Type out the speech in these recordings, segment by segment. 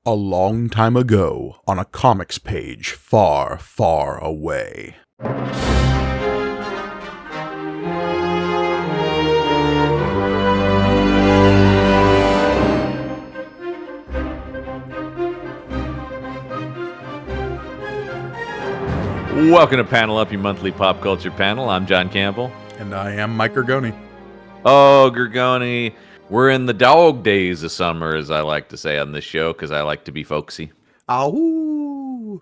A long time ago, on a comics page far, far away. Welcome to Panel Up, your monthly pop culture panel. I'm John Campbell. And I am Mike Gergoni. Oh, Gergoni, we're in the dog days of summer, as I like to say on this show, because I like to be folksy. Ow!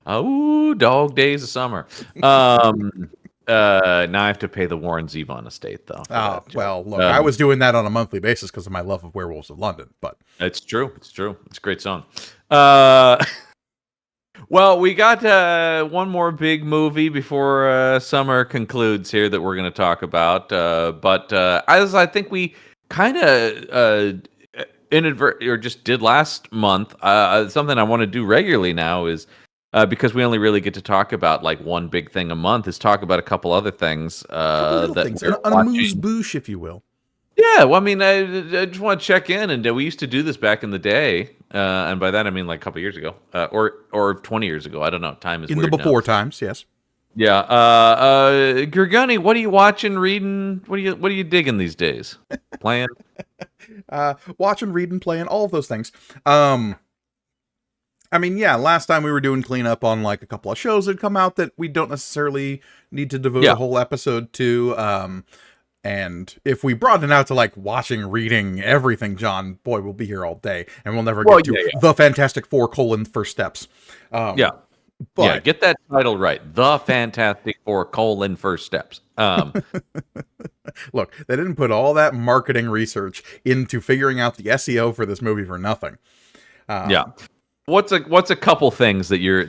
Oh, dog days of summer. Now I have to pay the Warren Zevon estate, though. Well, look, I was doing that on a monthly basis because of my love of Werewolves of London, but... It's true. It's a great song. Well, we got one more big movie before summer concludes here that we're going to talk about. But as I think we kind of or just did last month, something I want to do regularly now is because we only really get to talk about like one big thing a month, is talk about a couple other things. Things. An amuse-bouche, if you will. Yeah, well, I mean, I just want to check in, and we used to do this back in the day, and by that I mean like a couple years ago, or 20 years ago. I don't know. Time is in weird the before now. times. Yes. Yeah. Gergoni, what are you watching, reading? What are you digging these days? Playing? Watching, reading, playing, all of those things. I mean, yeah, last time we were doing cleanup on like a couple of shows that come out that we don't necessarily need to devote a whole episode to. And if we broaden out to like watching, reading, everything, John, boy, we'll be here all day, and we'll never get to the Fantastic Four: First Steps. But get that title right. The Fantastic Four: First Steps. Look, they didn't put all that marketing research into figuring out the SEO for this movie for nothing. What's a couple things that you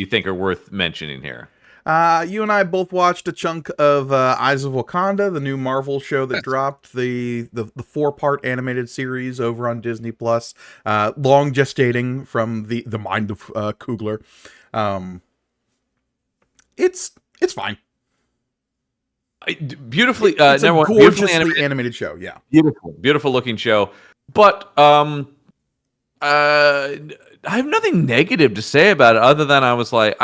think are worth mentioning here? You and I both watched a chunk of Eyes of Wakanda, the new Marvel show that dropped, the 4-part animated series over on Disney Plus, long gestating from the mind of Coogler. It's fine. Beautifully, it's a gorgeously animated show. Yeah, beautiful looking show. But I have nothing negative to say about it, other than I was like,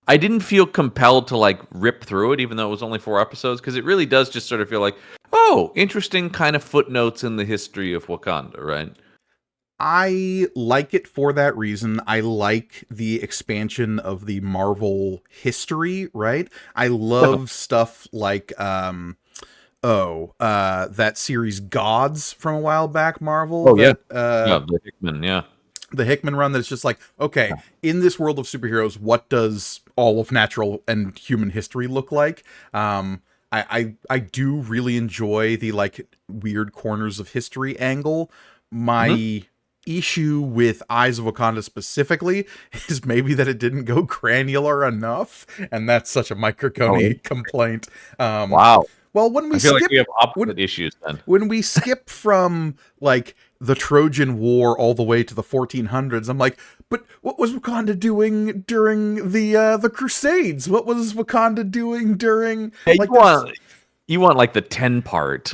I didn't feel compelled to like rip through it, even though it was only 4 episodes, because it really does just sort of feel like, oh, interesting kind of footnotes in the history of Wakanda, right? I like it for that reason. I like the expansion of the Marvel history, right? I love stuff like that series Gods from a while back, Marvel. The Hickman, the Hickman run, that's just like, okay, in this world of superheroes, what does all of natural and human history look like? I do really enjoy the like weird corners of history angle. My issue with Eyes of Wakanda specifically is maybe that it didn't go granular enough, and that's such a Mike Gergoni complaint. Wow. Well, when we like we have opposite issues then. When we skip from like the Trojan War all the way to the 1400s, I'm like, but what was Wakanda doing during the Crusades? What was Wakanda doing during you want like the 10-part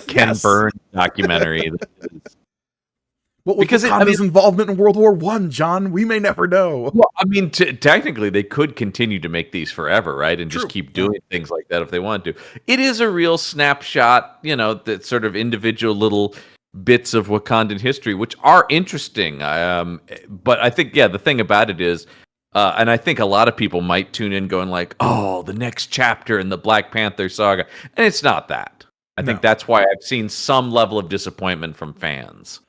Ken Burns documentary? What was Wakanda's involvement in World War I, John? We may never know. Well, I mean, technically, they could continue to make these forever, right? And just keep doing things like that if they want to. It is a real snapshot, that sort of individual little bits of Wakandan history, which are interesting. But I think, the thing about it is, and I think a lot of people might tune in going like, oh, the next chapter in the Black Panther saga. And it's not that. I think that's why I've seen some level of disappointment from fans.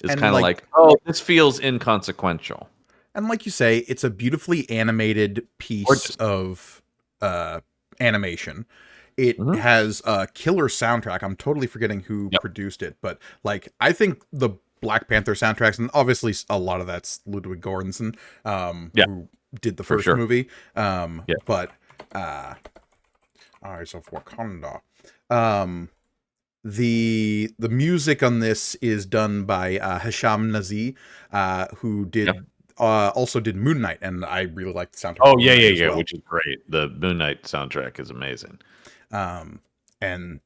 It's kind of like, oh, this feels inconsequential. And like you say, it's a beautifully animated piece of animation. It has a killer soundtrack. I'm totally forgetting who produced it, but like I think the Black Panther soundtracks, and obviously a lot of that's Ludwig Göransson, who did the first movie. But Eyes of Wakanda. The music on this is done by Hisham Nazi, who did also did Moon Knight, and I really like the soundtrack. Oh yeah, which is great. The Moon Knight soundtrack is amazing. And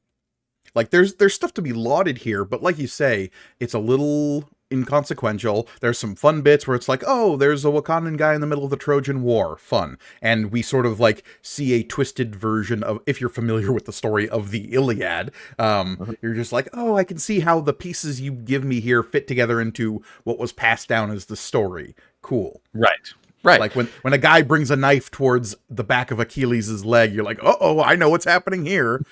like there's stuff to be lauded here, but like you say, it's a little inconsequential. There's some fun bits where it's like, oh, there's a Wakandan guy in the middle of the Trojan War. Fun. And we sort of like see a twisted version of, if you're familiar with the story of the Iliad, you're just like, oh, I can see how the pieces you give me here fit together into what was passed down as the story. Cool. Right. Right. Like when a guy brings a knife towards the back of Achilles' leg, you're like, oh, I know what's happening here.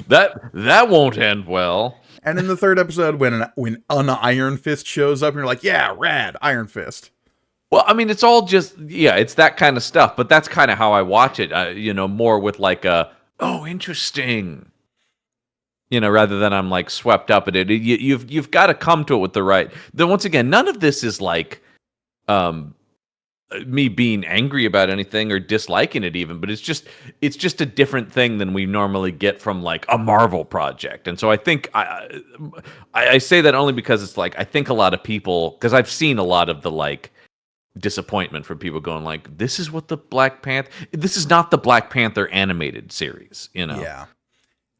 That won't end well. And in the third episode, when an Iron Fist shows up, and you're like, yeah, rad, Iron Fist. Well, I mean, it's all just, it's that kind of stuff. But that's kind of how I watch it, more with like oh, interesting, rather than I'm like swept up at it. You've got to come to it with the right. Then once again, none of this is like me being angry about anything or disliking it even, but it's just a different thing than we normally get from like a Marvel project. And so I think I say that only because it's like, I think a lot of people, because I've seen a lot of the like disappointment from people going like, this is not the Black Panther animated series, Yeah.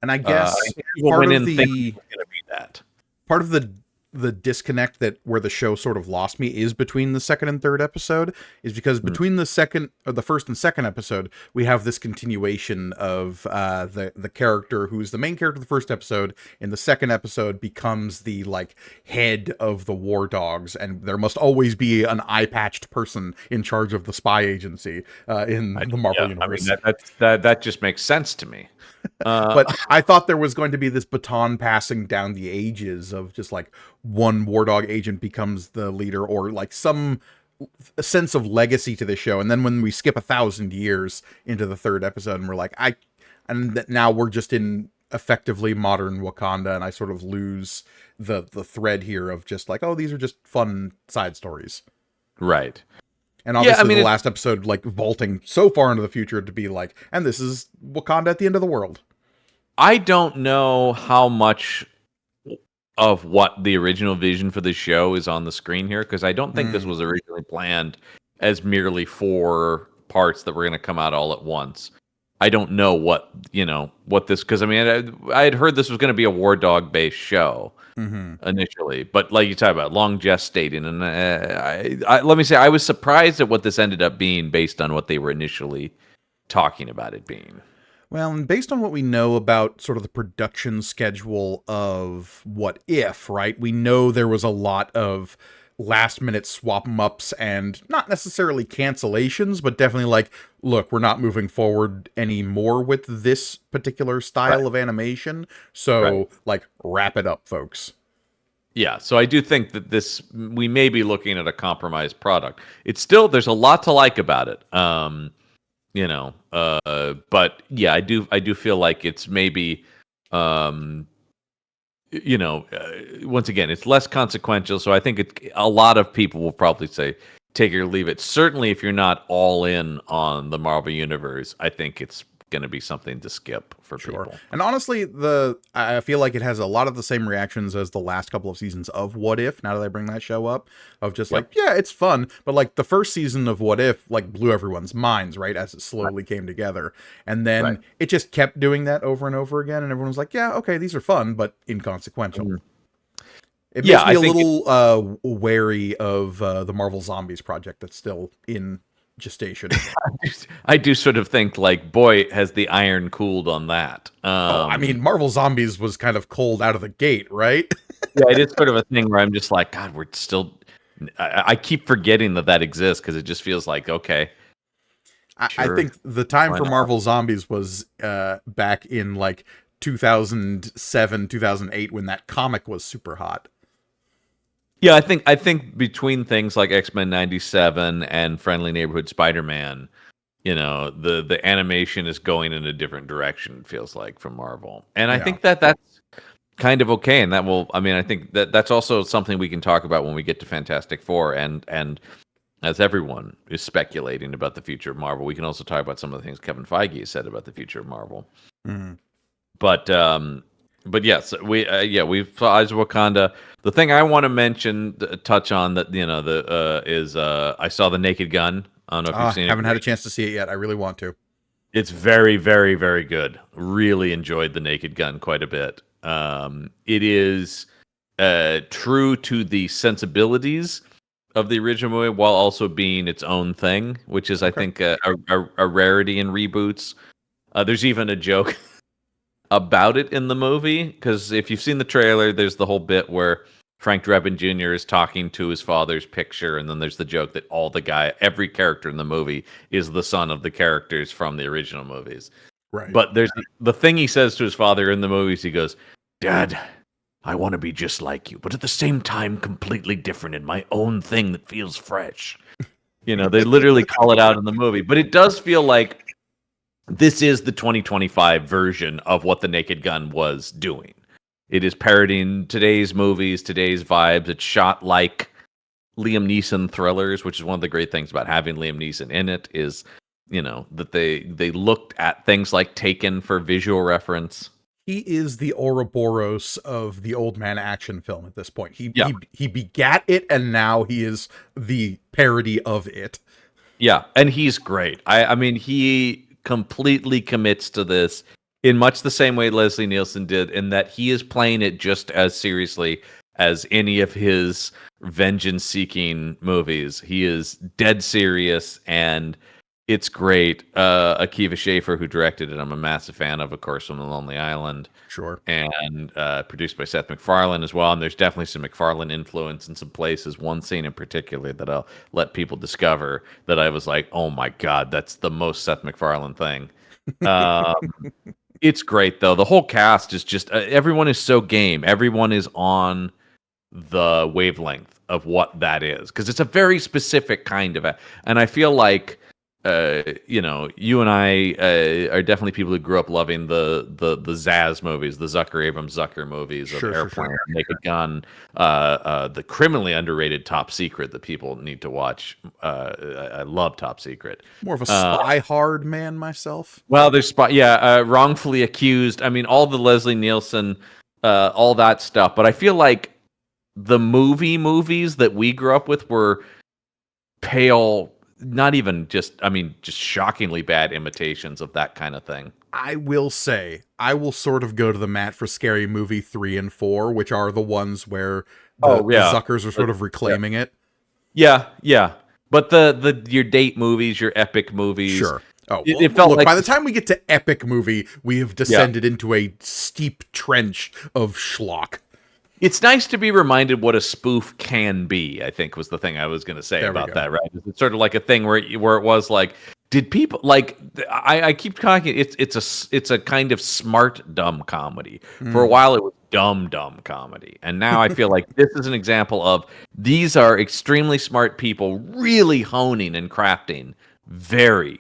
And I guess part of the disconnect that where the show sort of lost me is between the second and third episode, is because between the first and second episode, we have this continuation of the character who's the main character of the first episode. In the second episode, becomes the like head of the war dogs, and there must always be an eye-patched person in charge of the spy agency in the Marvel universe. I mean, that just makes sense to me. But I thought there was going to be this baton passing down the ages of just like one War Dog agent becomes the leader, or like some sense of legacy to the show. And then when we skip 1,000 years into the third episode, and we're like, now we're just in effectively modern Wakanda, and I sort of lose the thread here of just like, oh, these are just fun side stories. Right. And obviously the last episode, like, vaulting so far into the future to be like, and this is Wakanda at the end of the world. I don't know how much of what the original vision for the show is on the screen here, because I don't think this was originally planned as merely 4 parts that were going to come out all at once. I don't know what this, because I mean, I had heard this was going to be a War Dog based show initially, but like you talk about, long gestating, and let me say, I was surprised at what this ended up being based on what they were initially talking about it being. Well, and based on what we know about sort of the production schedule of What If, right? We know there was a lot of last-minute swap-em-ups and not necessarily cancellations, but definitely like, look, we're not moving forward anymore with this particular style of animation, so like, wrap it up, folks. Yeah, so I do think that we may be looking at a compromised product. It's still, there's a lot to like about it. But yeah, I do feel like it's maybe, once again, it's less consequential. So I think a lot of people will probably say, take it or leave it. Certainly, if you're not all in on the Marvel Universe, I think it's going to be something to skip for people. And honestly, I feel like it has a lot of the same reactions as the last couple of seasons of What If, now that I bring that show up, of just like, yeah, it's fun, but like the first season of What If like blew everyone's minds, right, as it slowly came together, and then it just kept doing that over and over again, and everyone was like, yeah, okay, these are fun, but inconsequential. It makes me a little wary of the Marvel Zombies project that's still in gestation. I do sort of think like, boy, has the iron cooled on that. I mean, Marvel Zombies was kind of cold out of the gate, right? Yeah, it is sort of a thing where I'm just like, God, we're still. I keep forgetting that exists because it just feels like, okay. I think the time for Marvel Zombies was back in like 2007, 2008, when that comic was super hot. Yeah, I think between things like X-Men 97 and Friendly Neighborhood Spider-Man, the animation is going in a different direction, it feels like, from Marvel. And I think that's kind of okay, and I think that's also something we can talk about when we get to Fantastic Four, and as everyone is speculating about the future of Marvel, we can also talk about some of the things Kevin Feige has said about the future of Marvel. But yes, we've Eyes of Wakanda. The thing I want to touch on that is I saw The Naked Gun. I don't know if you've seen it. I haven't had a chance to see it yet. I really want to. It's very, very, very good. Really enjoyed The Naked Gun quite a bit. It is true to the sensibilities of the original movie while also being its own thing, which is, I think, a rarity in reboots. There's even a joke about it in the movie, because if you've seen the trailer, there's the whole bit where Frank Drebin Jr. is talking to his father's picture, and then there's the joke that every character in the movie is the son of the characters from the original movies. Right. But there's the thing he says to his father in the movies. He goes, "Dad, I want to be just like you, but at the same time, completely different in my own thing that feels fresh." They literally call it out in the movie. But it does feel like this is the 2025 version of what The Naked Gun was doing. It is parodying today's movies, today's vibes. It's shot like Liam Neeson thrillers, which is one of the great things about having Liam Neeson in it, is, that they looked at things like Taken for visual reference. He is the Ouroboros of the old man action film at this point. He begat it, and now he is the parody of it. Yeah, and he's great. I mean, he completely commits to this in much the same way Leslie Nielsen did, in that he is playing it just as seriously as any of his vengeance-seeking movies. He is dead serious, and it's great. Akiva Schaffer, who directed it, I'm a massive fan of course, from The Lonely Island. Sure. And produced by Seth MacFarlane as well. And there's definitely some MacFarlane influence in some places. One scene in particular that I'll let people discover that I was like, oh my God, that's the most Seth MacFarlane thing. It's great, though. The whole cast is just, everyone is so game. Everyone is on the wavelength of what that is, because it's a very specific kind of and I feel like you and I are definitely people who grew up loving the Zaz movies, the Zucker Abrams Zucker movies of Airplane, Naked Gun, the criminally underrated Top Secret that people need to watch. I love Top Secret. More of a spy hard man myself. Well, there's Wrongfully Accused. I mean, all the Leslie Nielsen, all that stuff. But I feel like the movies that we grew up with were pale. Not even just shockingly bad imitations of that kind of thing. I will say, I will sort of go to the mat for Scary Movie 3 and 4, which are the ones where the Zuckers are sort of reclaiming it. Yeah, yeah. But your date movies, your epic movies. Sure. Oh, it felt like by the time we get to epic movie, we have descended into a steep trench of schlock. It's nice to be reminded what a spoof can be, I think, was the thing I was going to say about that, right? It's sort of like a thing where it was like, did people like? I keep talking. It's a kind of smart dumb comedy. For a while, it was dumb comedy, and now I feel like this is an example of these are extremely smart people really honing and crafting very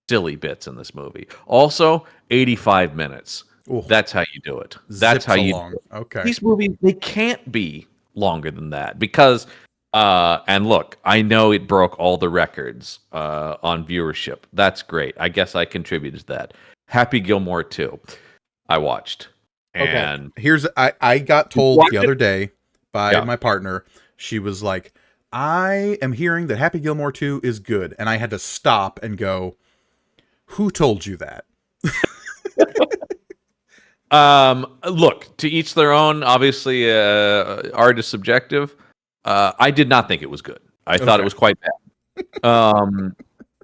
silly bits in this movie. Also, 85 minutes. Ooh. That's how you do it. That's how you do it. Okay. These movies, they can't be longer than that because, and look, I know it broke all the records on viewership. That's great. I guess I contributed to that. Happy Gilmore 2, I watched. And I got told the other day by my partner, she was like, I am hearing that Happy Gilmore 2 is good. And I had to stop and go, who told you that? Look, to each their own. Obviously, art is subjective. I did not think it was good. I thought it was quite bad. And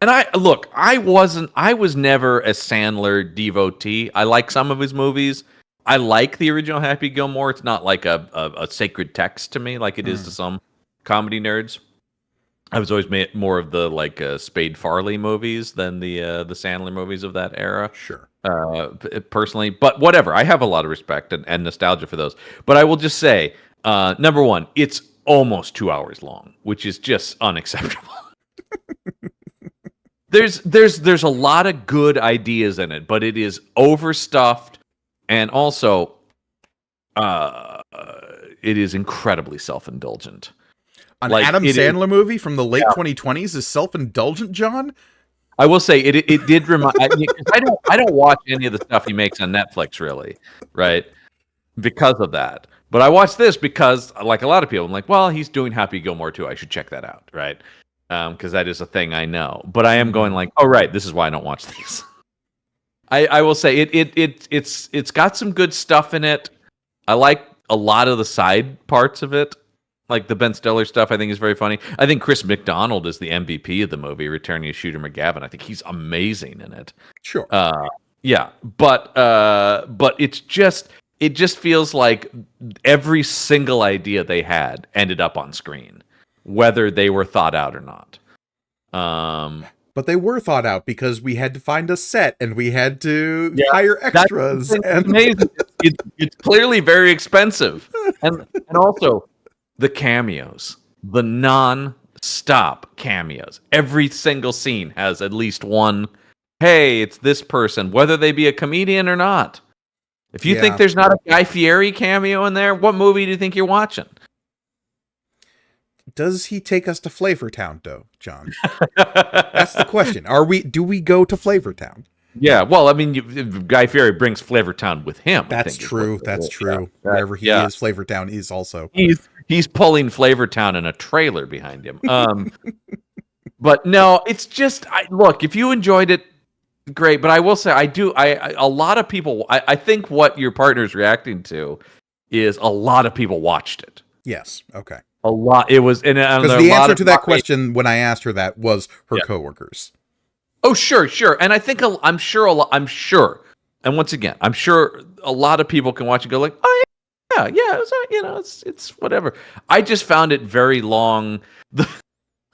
I was never a Sandler devotee. I like some of his movies. I like the original Happy Gilmore. It's not like a sacred text to me, like it is to some comedy nerds. I was always more of the Spade Farley movies than the Sandler movies of that era. Sure. Personally, but whatever. I have a lot of respect and nostalgia for those. But I will just say, number one, it's almost 2 hours long, which is just unacceptable. There's a lot of good ideas in it, but it is overstuffed, and also, it is incredibly self-indulgent. An Adam Sandler movie from the late 2020s is self-indulgent, John? I will say it did remind. I don't watch any of the stuff he makes on Netflix, really, right? Because of that. But I watched this because, like a lot of people, I'm like, well, he's doing Happy Gilmore 2. I should check that out, right? Because that is a thing I know. But I am going like, oh, right, this is why I don't watch these. I will say it's got some good stuff in it. I like a lot of the side parts of it, like the Ben Stiller stuff, I think is very funny. I think Chris McDonald is the MVP of the movie, returning as Shooter McGavin. I think he's amazing in it. Sure. Yeah, but it just feels like every single idea they had ended up on screen, whether they were thought out or not. But they were thought out because we had to find a set and we had to hire extras. And amazing. It's clearly very expensive, and also the cameos, the non-stop cameos. Every single scene has at least one. Hey, it's this person, whether they be a comedian or not. If you think there's not a Guy Fieri cameo in there, what movie do you think you're watching? Does he take us to Flavortown, though, John? That's the question. Do we go to Flavortown? Yeah, well, I mean, Guy Fieri brings Flavortown with him. That's true. That's true. Yeah. Wherever he is, Flavortown is also. He's pulling Flavortown in a trailer behind him. But no, it's just look. If you enjoyed it, great. But I will say, a lot of people. I think what your partner's reacting to is a lot of people watched it. Yes. Okay. A lot. It was, because the answer to that question when I asked her that was her coworkers. Oh, sure. And I think I'm sure. And once again, I'm sure a lot of people can watch and go like, oh yeah. It's whatever. I just found it very long.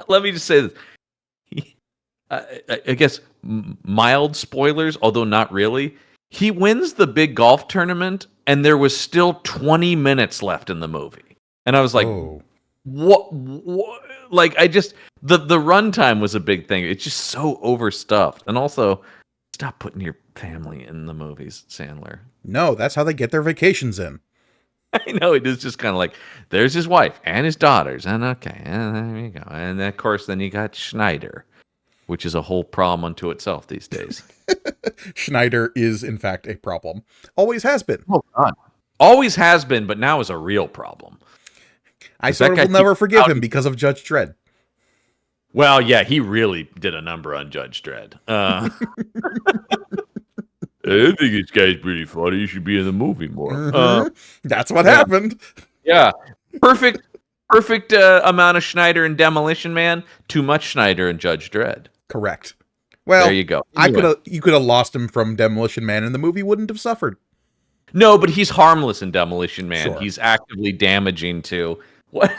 Let me just say this. I guess mild spoilers, although not really. He wins the big golf tournament, and there was still 20 minutes left in the movie, and I was like, What? Like, the runtime was a big thing. It's just so overstuffed, and also stop putting your family in the movies, Sandler. No, that's how they get their vacations in. I know, it is just kind of like, there's his wife and his daughters, and there you go. And of course, then you got Schneider, which is a whole problem unto itself these days. Schneider is, in fact, a problem. Always has been. Oh, God. Always has been, but now is a real problem. I sort of will never forgive him because of Judge Dredd. Well, yeah, he really did a number on Judge Dredd. I think this guy's pretty funny. He should be in the movie more. Mm-hmm. That's what happened. Yeah. Perfect amount of Schneider in Demolition Man. Too much Schneider in Judge Dredd. Correct. Well, there you go. You could have lost him from Demolition Man and the movie wouldn't have suffered. No, but he's harmless in Demolition Man. Sure. He's actively damaging to what?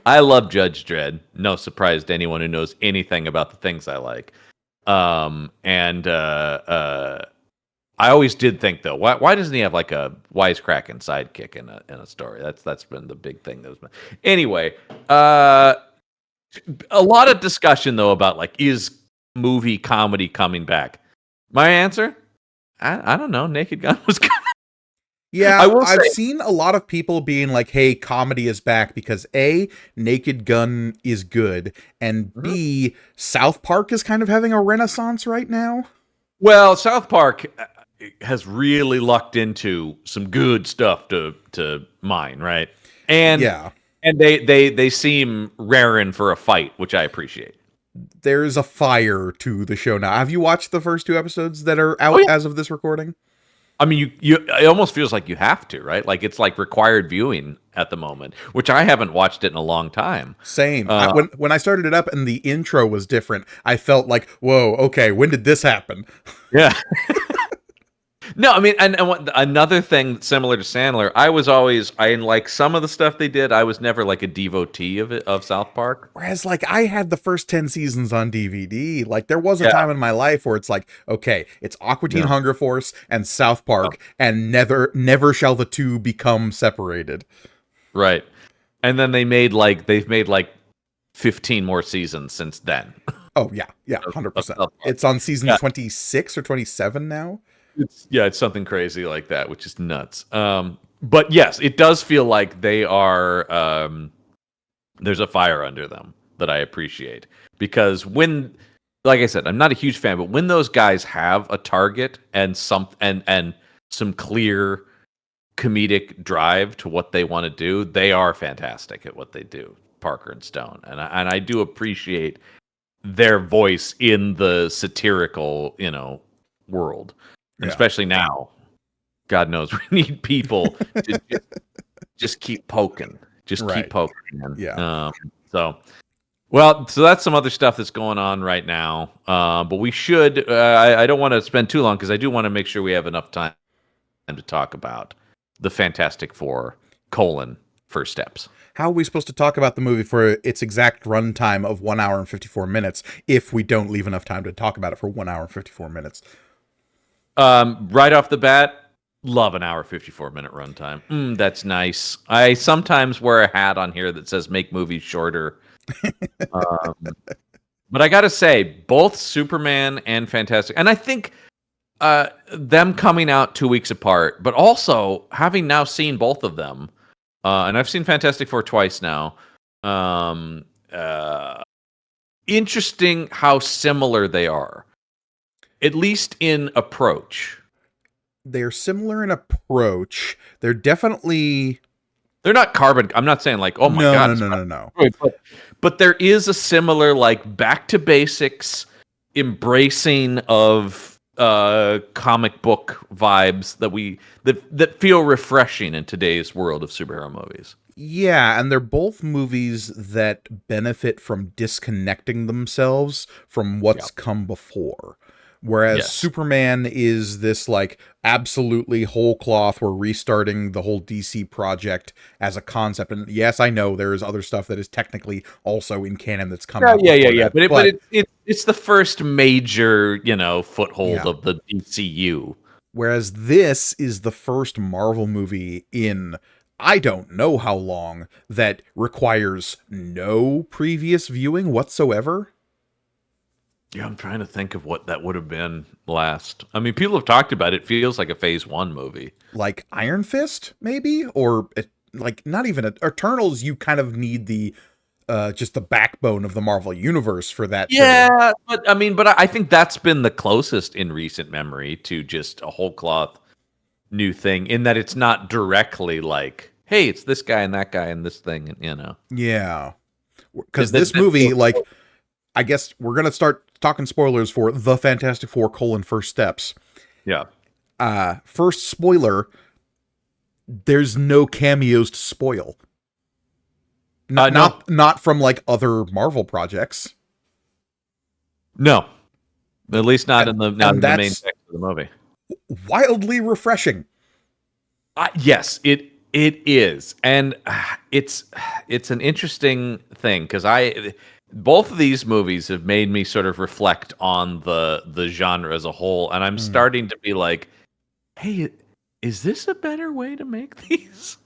I love Judge Dredd. No surprise to anyone who knows anything about the things I like. I always did think though, why doesn't he have like a wisecracking sidekick in a story? That's been the big thing. Anyway, a lot of discussion though about like, is movie comedy coming back? My answer, I don't know. Naked Gun was good. Yeah, I've seen a lot of people being like, hey, comedy is back because A, Naked Gun is good, and B, South Park is kind of having a renaissance right now. Well, South Park has really lucked into some good stuff to mine, right? And they seem raring for a fight, which I appreciate. There's a fire to the show now. Have you watched the first 2 episodes that are out as of this recording? I mean, it almost feels like you have to, right? Like it's like required viewing at the moment, which I haven't watched it in a long time. Same. When I started it up and the intro was different, I felt like, whoa, okay, when did this happen? Yeah. No, I mean, and another thing similar to Sandler, I like some of the stuff they did. I was never like a devotee of South Park. Whereas, like, I had the first 10 seasons on DVD. Like, there was a time in my life where it's like, okay, it's Aqua Teen Hunger Force and South Park, and never shall the two become separated. Right, and then they've made like 15 more seasons since then. Oh yeah, 100%. It's on season 26 or 27 now. It's something crazy like that, which is nuts. But yes, it does feel like they are. There's a fire under them that I appreciate, because when, like I said, I'm not a huge fan, but when those guys have a target and some clear comedic drive to what they want to do, they are fantastic at what they do, Parker and Stone, and I do appreciate their voice in the satirical, world. And especially now, God knows we need people to just keep poking. Just keep Right. poking, man. Yeah. So that's some other stuff that's going on right now. But we should. I don't want to spend too long because I do want to make sure we have enough time to talk about the Fantastic Four: First Steps. How are we supposed to talk about the movie for its exact runtime of 1 hour and 54 minutes if we don't leave enough time to talk about it for 1 hour and 54 minutes? Right off the bat, love an hour 54-minute runtime. That's nice. I sometimes wear a hat on here that says "Make movies shorter." But I gotta say, both Superman and Fantastic, and I think them coming out 2 weeks apart, but also having now seen both of them, and I've seen Fantastic Four twice now. Interesting how similar they are, at least in approach. They're similar in approach. They're definitely... They're not carbon. I'm not saying like, oh my god, no. But there is a similar like back to basics, embracing of comic book vibes that feel refreshing in today's world of superhero movies. Yeah, and they're both movies that benefit from disconnecting themselves from what's come before. Whereas Superman is this like absolutely whole cloth, we're restarting the whole DC project as a concept. And yes, I know there is other stuff that is technically also in canon that's come out. Yeah. But it's the first major, foothold of the DCU. Whereas this is the first Marvel movie in I don't know how long that requires no previous viewing whatsoever. Yeah, I'm trying to think of what that would have been last. I mean, people have talked about it. It feels like a Phase 1 movie. Like Iron Fist, maybe? Or, like, not even... Eternals, you kind of need the... just the backbone of the Marvel Universe for that. Yeah, but I think that's been the closest in recent memory to just a whole cloth new thing, in that it's not directly like, hey, it's this guy and that guy and this thing, Yeah. Because this movie, like... I guess we're going to start talking spoilers for The Fantastic Four: First Steps. Yeah. First spoiler, there's no cameos to spoil. Not from like other Marvel projects. No. At least not in the main text of the movie. Wildly refreshing. Yes, it is. And it's an interesting thing because both of these movies have made me sort of reflect on the genre as a whole, and I'm starting to be like, hey, is this a better way to make these?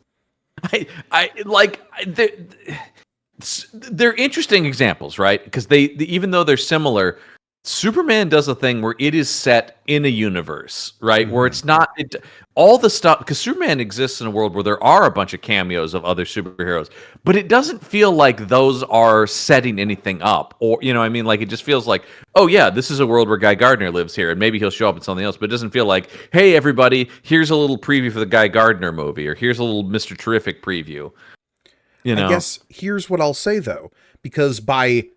They're interesting examples, right? Because even though they're similar, Superman does a thing where it is set in a universe, right? Where it's not all the stuff, because Superman exists in a world where there are a bunch of cameos of other superheroes, but it doesn't feel like those are setting anything up, or like it just feels like, oh yeah, this is a world where Guy Gardner lives here, and maybe he'll show up in something else, but it doesn't feel like, hey everybody, here's a little preview for the Guy Gardner movie, or here's a little Mr. Terrific preview. I guess here's what I'll say though, because by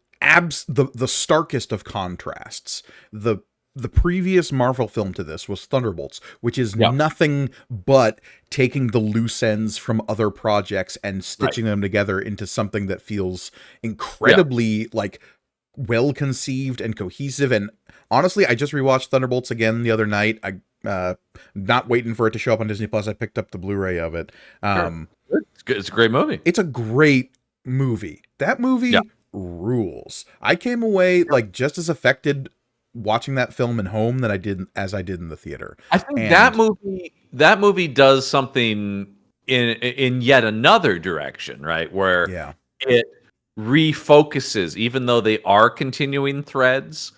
the starkest of contrasts, the previous Marvel film to this was Thunderbolts, which is nothing but taking the loose ends from other projects and stitching them together into something that feels incredibly like well conceived and cohesive. And honestly, I just rewatched Thunderbolts again the other night. I not waiting for it to show up on Disney Plus. I picked up the Blu-ray of it. It's a great movie. It's a great movie. That movie rules. I came away like just as affected watching that film at home than I did in the theater. I think that movie does something in yet another direction, right? Where it refocuses, even though they are continuing threads,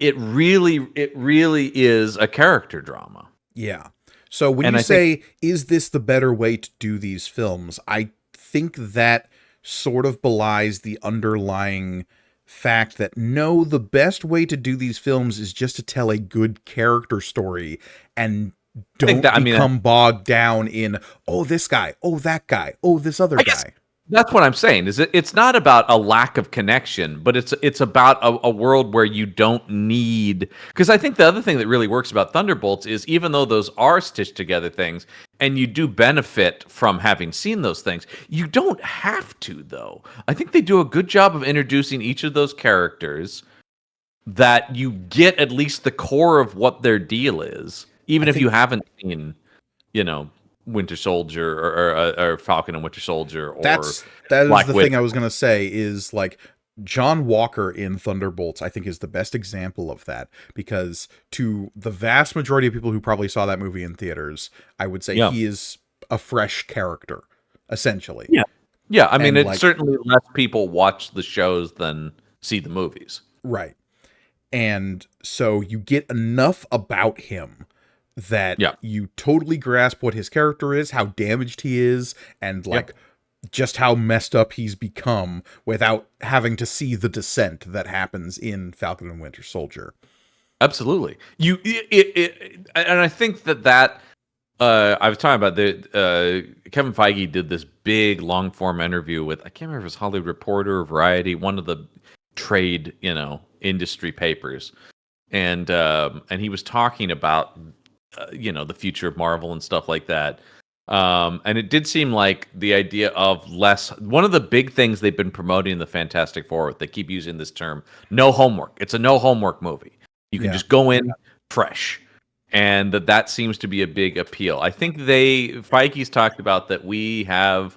it really is a character drama. Yeah. So when you say, is this the better way to do these films? I think that sort of belies the underlying fact that no, the best way to do these films is just to tell a good character story and don't become bogged down in, oh, this guy, oh, that guy, oh, this other guy. That's what I'm saying. Is it's not about a lack of connection, but it's about a world where you don't need. Because I think the other thing that really works about Thunderbolts is even though those are stitched together things, and you do benefit from having seen those things, you don't have to though. I think they do a good job of introducing each of those characters that you get at least the core of what their deal is, even if you haven't seen, Winter Soldier or Falcon and Winter Soldier, or that is Black the Widow. thing I was gonna say is like John Walker in Thunderbolts, I think, is the best example of that, because to the vast majority of people who probably saw that movie in theaters, I would say he is a fresh character, essentially. Yeah. I mean, it's certainly less people watch the shows than see the movies. Right. And so you get enough about him that you totally grasp what his character is, how damaged he is, and just how messed up he's become without having to see the descent that happens in Falcon and Winter Soldier. Absolutely. And I think that I was talking about Kevin Feige did this big long form interview with, I can't remember if it was Hollywood Reporter or Variety, one of the trade, industry papers. And he was talking about the future of Marvel and stuff like that. And it did seem like the idea of one of the big things they've been promoting in the Fantastic Four, they keep using this term, no homework. It's a no homework movie. You can just go in fresh. And that seems to be a big appeal. I think Feige's talked about that we have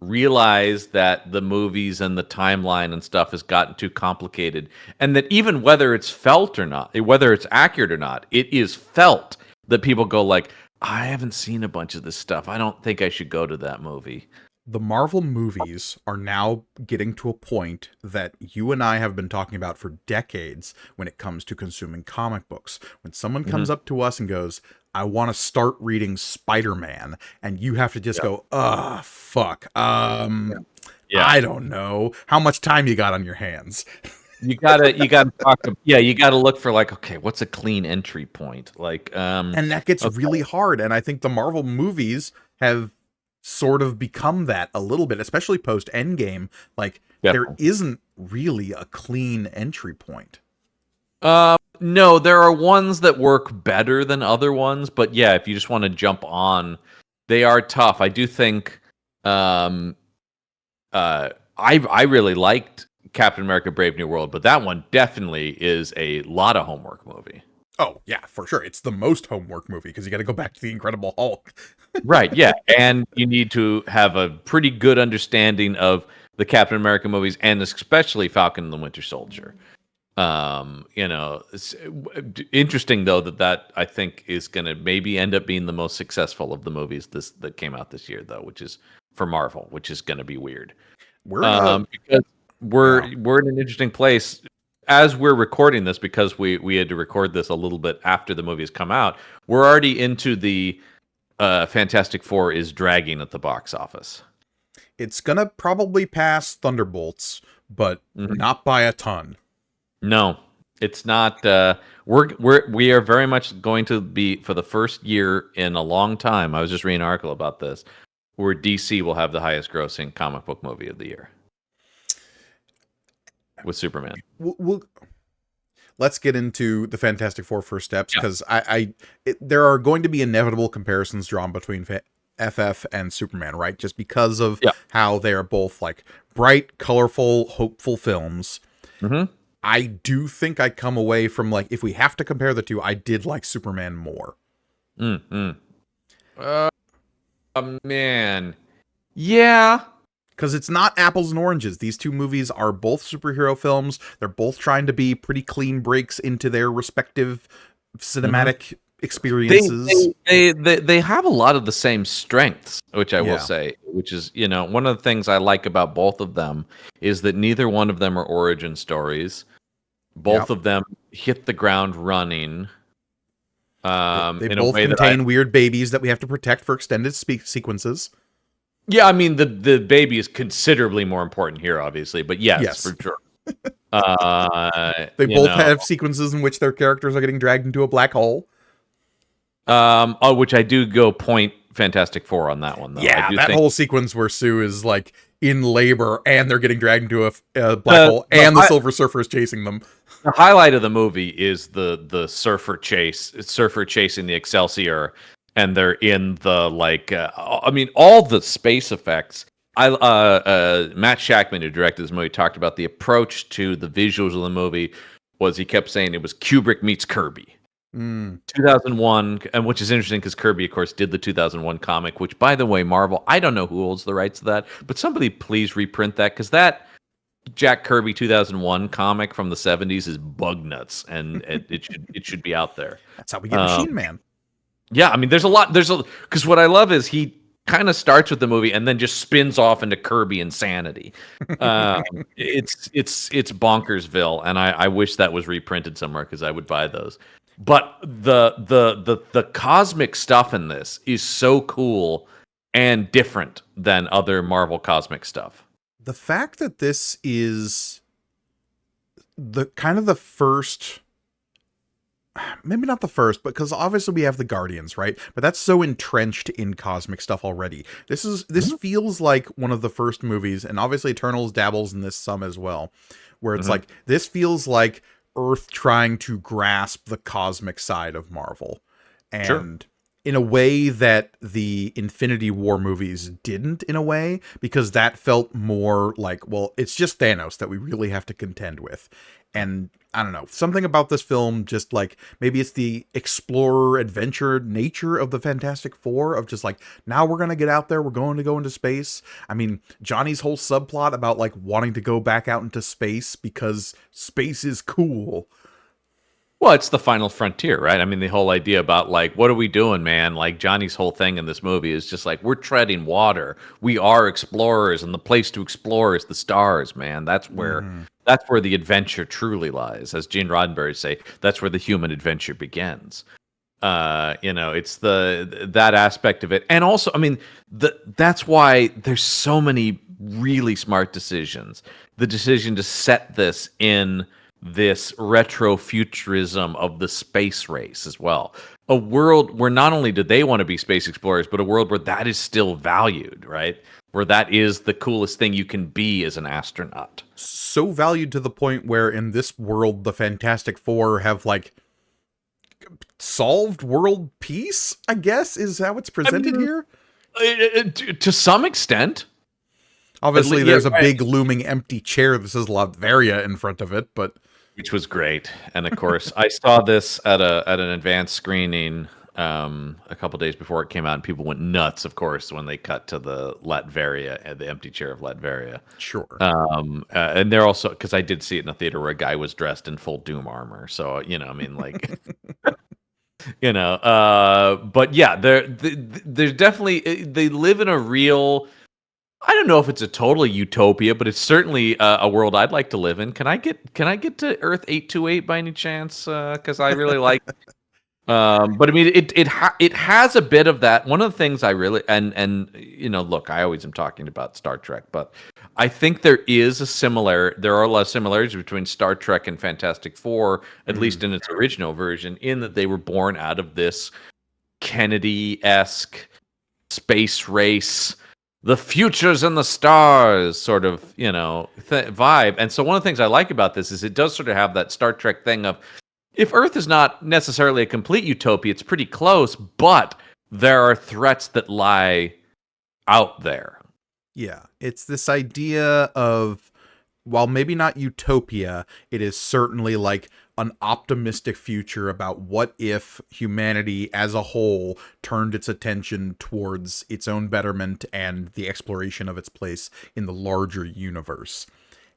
realized that the movies and the timeline and stuff has gotten too complicated. And that even whether it's felt or not, whether it's accurate or not, it is felt that people go like, I haven't seen a bunch of this stuff. I don't think I should go to that movie. The Marvel movies are now getting to a point that you and I have been talking about for decades when it comes to consuming comic books. When someone comes up to us and goes, I want to start reading Spider-Man, and you have to just go, fuck. I don't know. How much time you got on your hands? You gotta talk. You gotta look for like, okay, what's a clean entry point? Like, and that gets really hard. And I think the Marvel movies have sort of become that a little bit, especially post Endgame. Like, there isn't really a clean entry point. No, there are ones that work better than other ones, but yeah, if you just want to jump on, they are tough. I do think, I really liked Captain America: Brave New World, but that one definitely is a lot of homework movie. Oh, yeah, for sure. It's the most homework movie because you got to go back to the Incredible Hulk. Right, yeah. And you need to have a pretty good understanding of the Captain America movies, and especially Falcon and the Winter Soldier. It's interesting, though, that I think is going to maybe end up being the most successful of the movies that came out this year, though, which is for Marvel, which is going to be weird. Because we're in an interesting place as we're recording this, because we had to record this a little bit after the movies come out. We're already into the Fantastic Four is dragging at the box office. It's gonna probably pass Thunderbolts, but not by a ton. No, it's not. We are very much going to be, for the first year in a long time, I was just reading an article about this, where DC will have the highest grossing comic book movie of the year with Superman. Let's get into the Fantastic Four first steps, because there are going to be inevitable comparisons drawn between FF and Superman, right? Just because of how they are both like bright, colorful, hopeful films. Mm-hmm. I do think I come away from, like, if we have to compare the two, I did like Superman more. Man. Yeah. Because it's not apples and oranges. These two movies are both superhero films. They're both trying to be pretty clean breaks into their respective cinematic experiences. They have a lot of the same strengths, which I will say, which is, one of the things I like about both of them is that neither one of them are origin stories. Both of them hit the ground running. They both contain weird babies that we have to protect for extended sequences. Yeah, I mean, the baby is considerably more important here, obviously, but yes. For sure. They both have sequences in which their characters are getting dragged into a black hole. Which I do go point Fantastic Four on that one, though. Yeah, that whole sequence where Sue is like in labor, and they're getting dragged into a black hole, and the Silver Surfer is chasing them. The highlight of the movie is the surfer chasing the Excelsior, and they're in the all the space effects. Matt Shackman, who directed this movie, talked about the approach to the visuals of the movie. He kept saying it was Kubrick meets Kirby. 2001, and which is interesting because Kirby, of course, did the 2001 comic, which, by the way, Marvel, I don't know who holds the rights to that, but somebody please reprint that, because that Jack Kirby 2001 comic from the 70s is bug nuts, and it should be out there. That's how we get Machine Man. Yeah, I mean, because what I love is he kind of starts with the movie and then just spins off into Kirby insanity. It's bonkersville, and I wish that was reprinted somewhere because I would buy those. But the cosmic stuff in this is so cool and different than other Marvel cosmic stuff. The fact that this is the kind of the first, maybe not the first, but because obviously we have the Guardians, right? But that's so entrenched in cosmic stuff already. This feels like one of the first movies, and obviously Eternals dabbles in this some as well, where it's like, this feels like Earth trying to grasp the cosmic side of Marvel. And in a way that the Infinity War movies didn't, in a way, because that felt more like, well, it's just Thanos that we really have to contend with. And I don't know, something about this film, just like, maybe it's the explorer adventure nature of the Fantastic Four, of just like, now we're going to get out there, we're going to go into space. I mean, Johnny's whole subplot about like wanting to go back out into space because space is cool. Well, it's the final frontier, right? I mean, the whole idea about like, what are we doing, man? Like Johnny's whole thing in this movie is just like, we're treading water. We are explorers, and the place to explore is the stars, man. That's where the adventure truly lies. As Gene Roddenberry say, that's where the human adventure begins. It's that aspect of it. And also, I mean, that's why there's so many really smart decisions. The decision to set this in this retro futurism of the space race as well. A world where not only do they want to be space explorers, but a world where that is still valued, right? Where that is the coolest thing you can be as an astronaut. So valued to the point where in this world, the Fantastic Four have like solved world peace, I guess, is how it's presented here. To some extent. Obviously, there's a big looming empty chair that says Latveria in front of it, but which was great. And of course, I saw this at an advanced screening a couple days before it came out, and people went nuts, of course, when they cut to the Latveria and the empty chair of Latveria. Sure. And they're also, because I did see it in a theater where a guy was dressed in full Doom armor. So, I mean, like, but yeah, there's definitely, they live in a real, I don't know if it's a total utopia, but it's certainly a world I'd like to live in. Can I get to Earth 828 by any chance? Because I really like. But I mean, it has a bit of that. One of the things I really and look, I always am talking about Star Trek, but I think there are a lot of similarities between Star Trek and Fantastic Four, at least in its original version, in that they were born out of this Kennedy-esque space race. The future's in the stars sort of, vibe. And so one of the things I like about this is it does sort of have that Star Trek thing of, if Earth is not necessarily a complete utopia, it's pretty close, but there are threats that lie out there. Yeah, it's this idea of, while maybe not utopia, it is certainly like an optimistic future about what if humanity as a whole turned its attention towards its own betterment and the exploration of its place in the larger universe.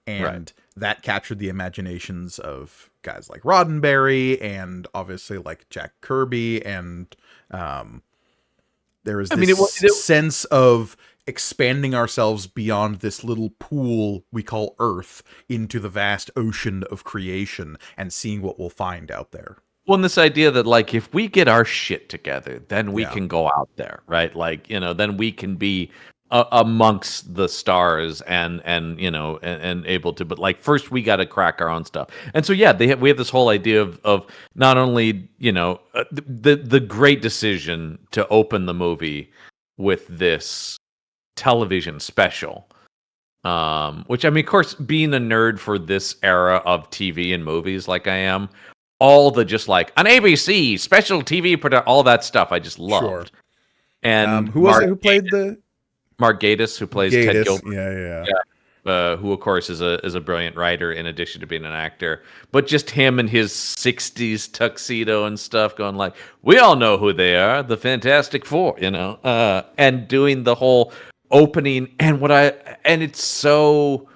And that captured the imaginations of guys like Roddenberry and obviously like Jack Kirby. And there is this sense of expanding ourselves beyond this little pool we call Earth into the vast ocean of creation and seeing what we'll find out there. Well, and this idea that, like, if we get our shit together, then we can go out there, right? Like, then we can be amongst the stars and able to, but like, first we got to crack our own stuff. And so, yeah, we have this whole idea of not only, the great decision to open the movie with this television special Which, I mean, of course, being a nerd for this era of TV and movies like I am, all the just like on ABC, special TV, all that stuff I just Sure. loved. And who was it who played the Mark Gatiss, who plays Ted Gatiss? Gilbert? Yeah. Who of course is a brilliant writer in addition to being an actor. But just him and his 60s tuxedo and stuff going like, we all know who they are, the Fantastic Four, you know, and doing the whole opening and it's so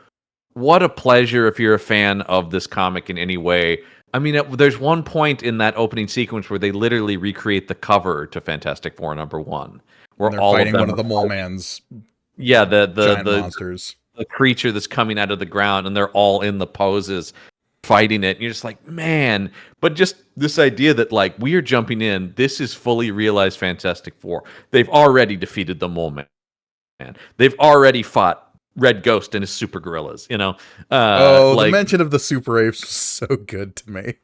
what a pleasure if you're a fan of this comic in any way. I mean, there's one point in that opening sequence where they literally recreate the cover to Fantastic Four #1, where they're all fighting of them one of the Mole Man's the monsters, the creature that's coming out of the ground, and they're all in the poses fighting it. And you're just like, man, but just this idea that like we are jumping in, this is fully realized Fantastic Four. They've already defeated the Mole Man. They've already fought Red Ghost and his super gorillas, you know. The mention of the super apes was so good to me.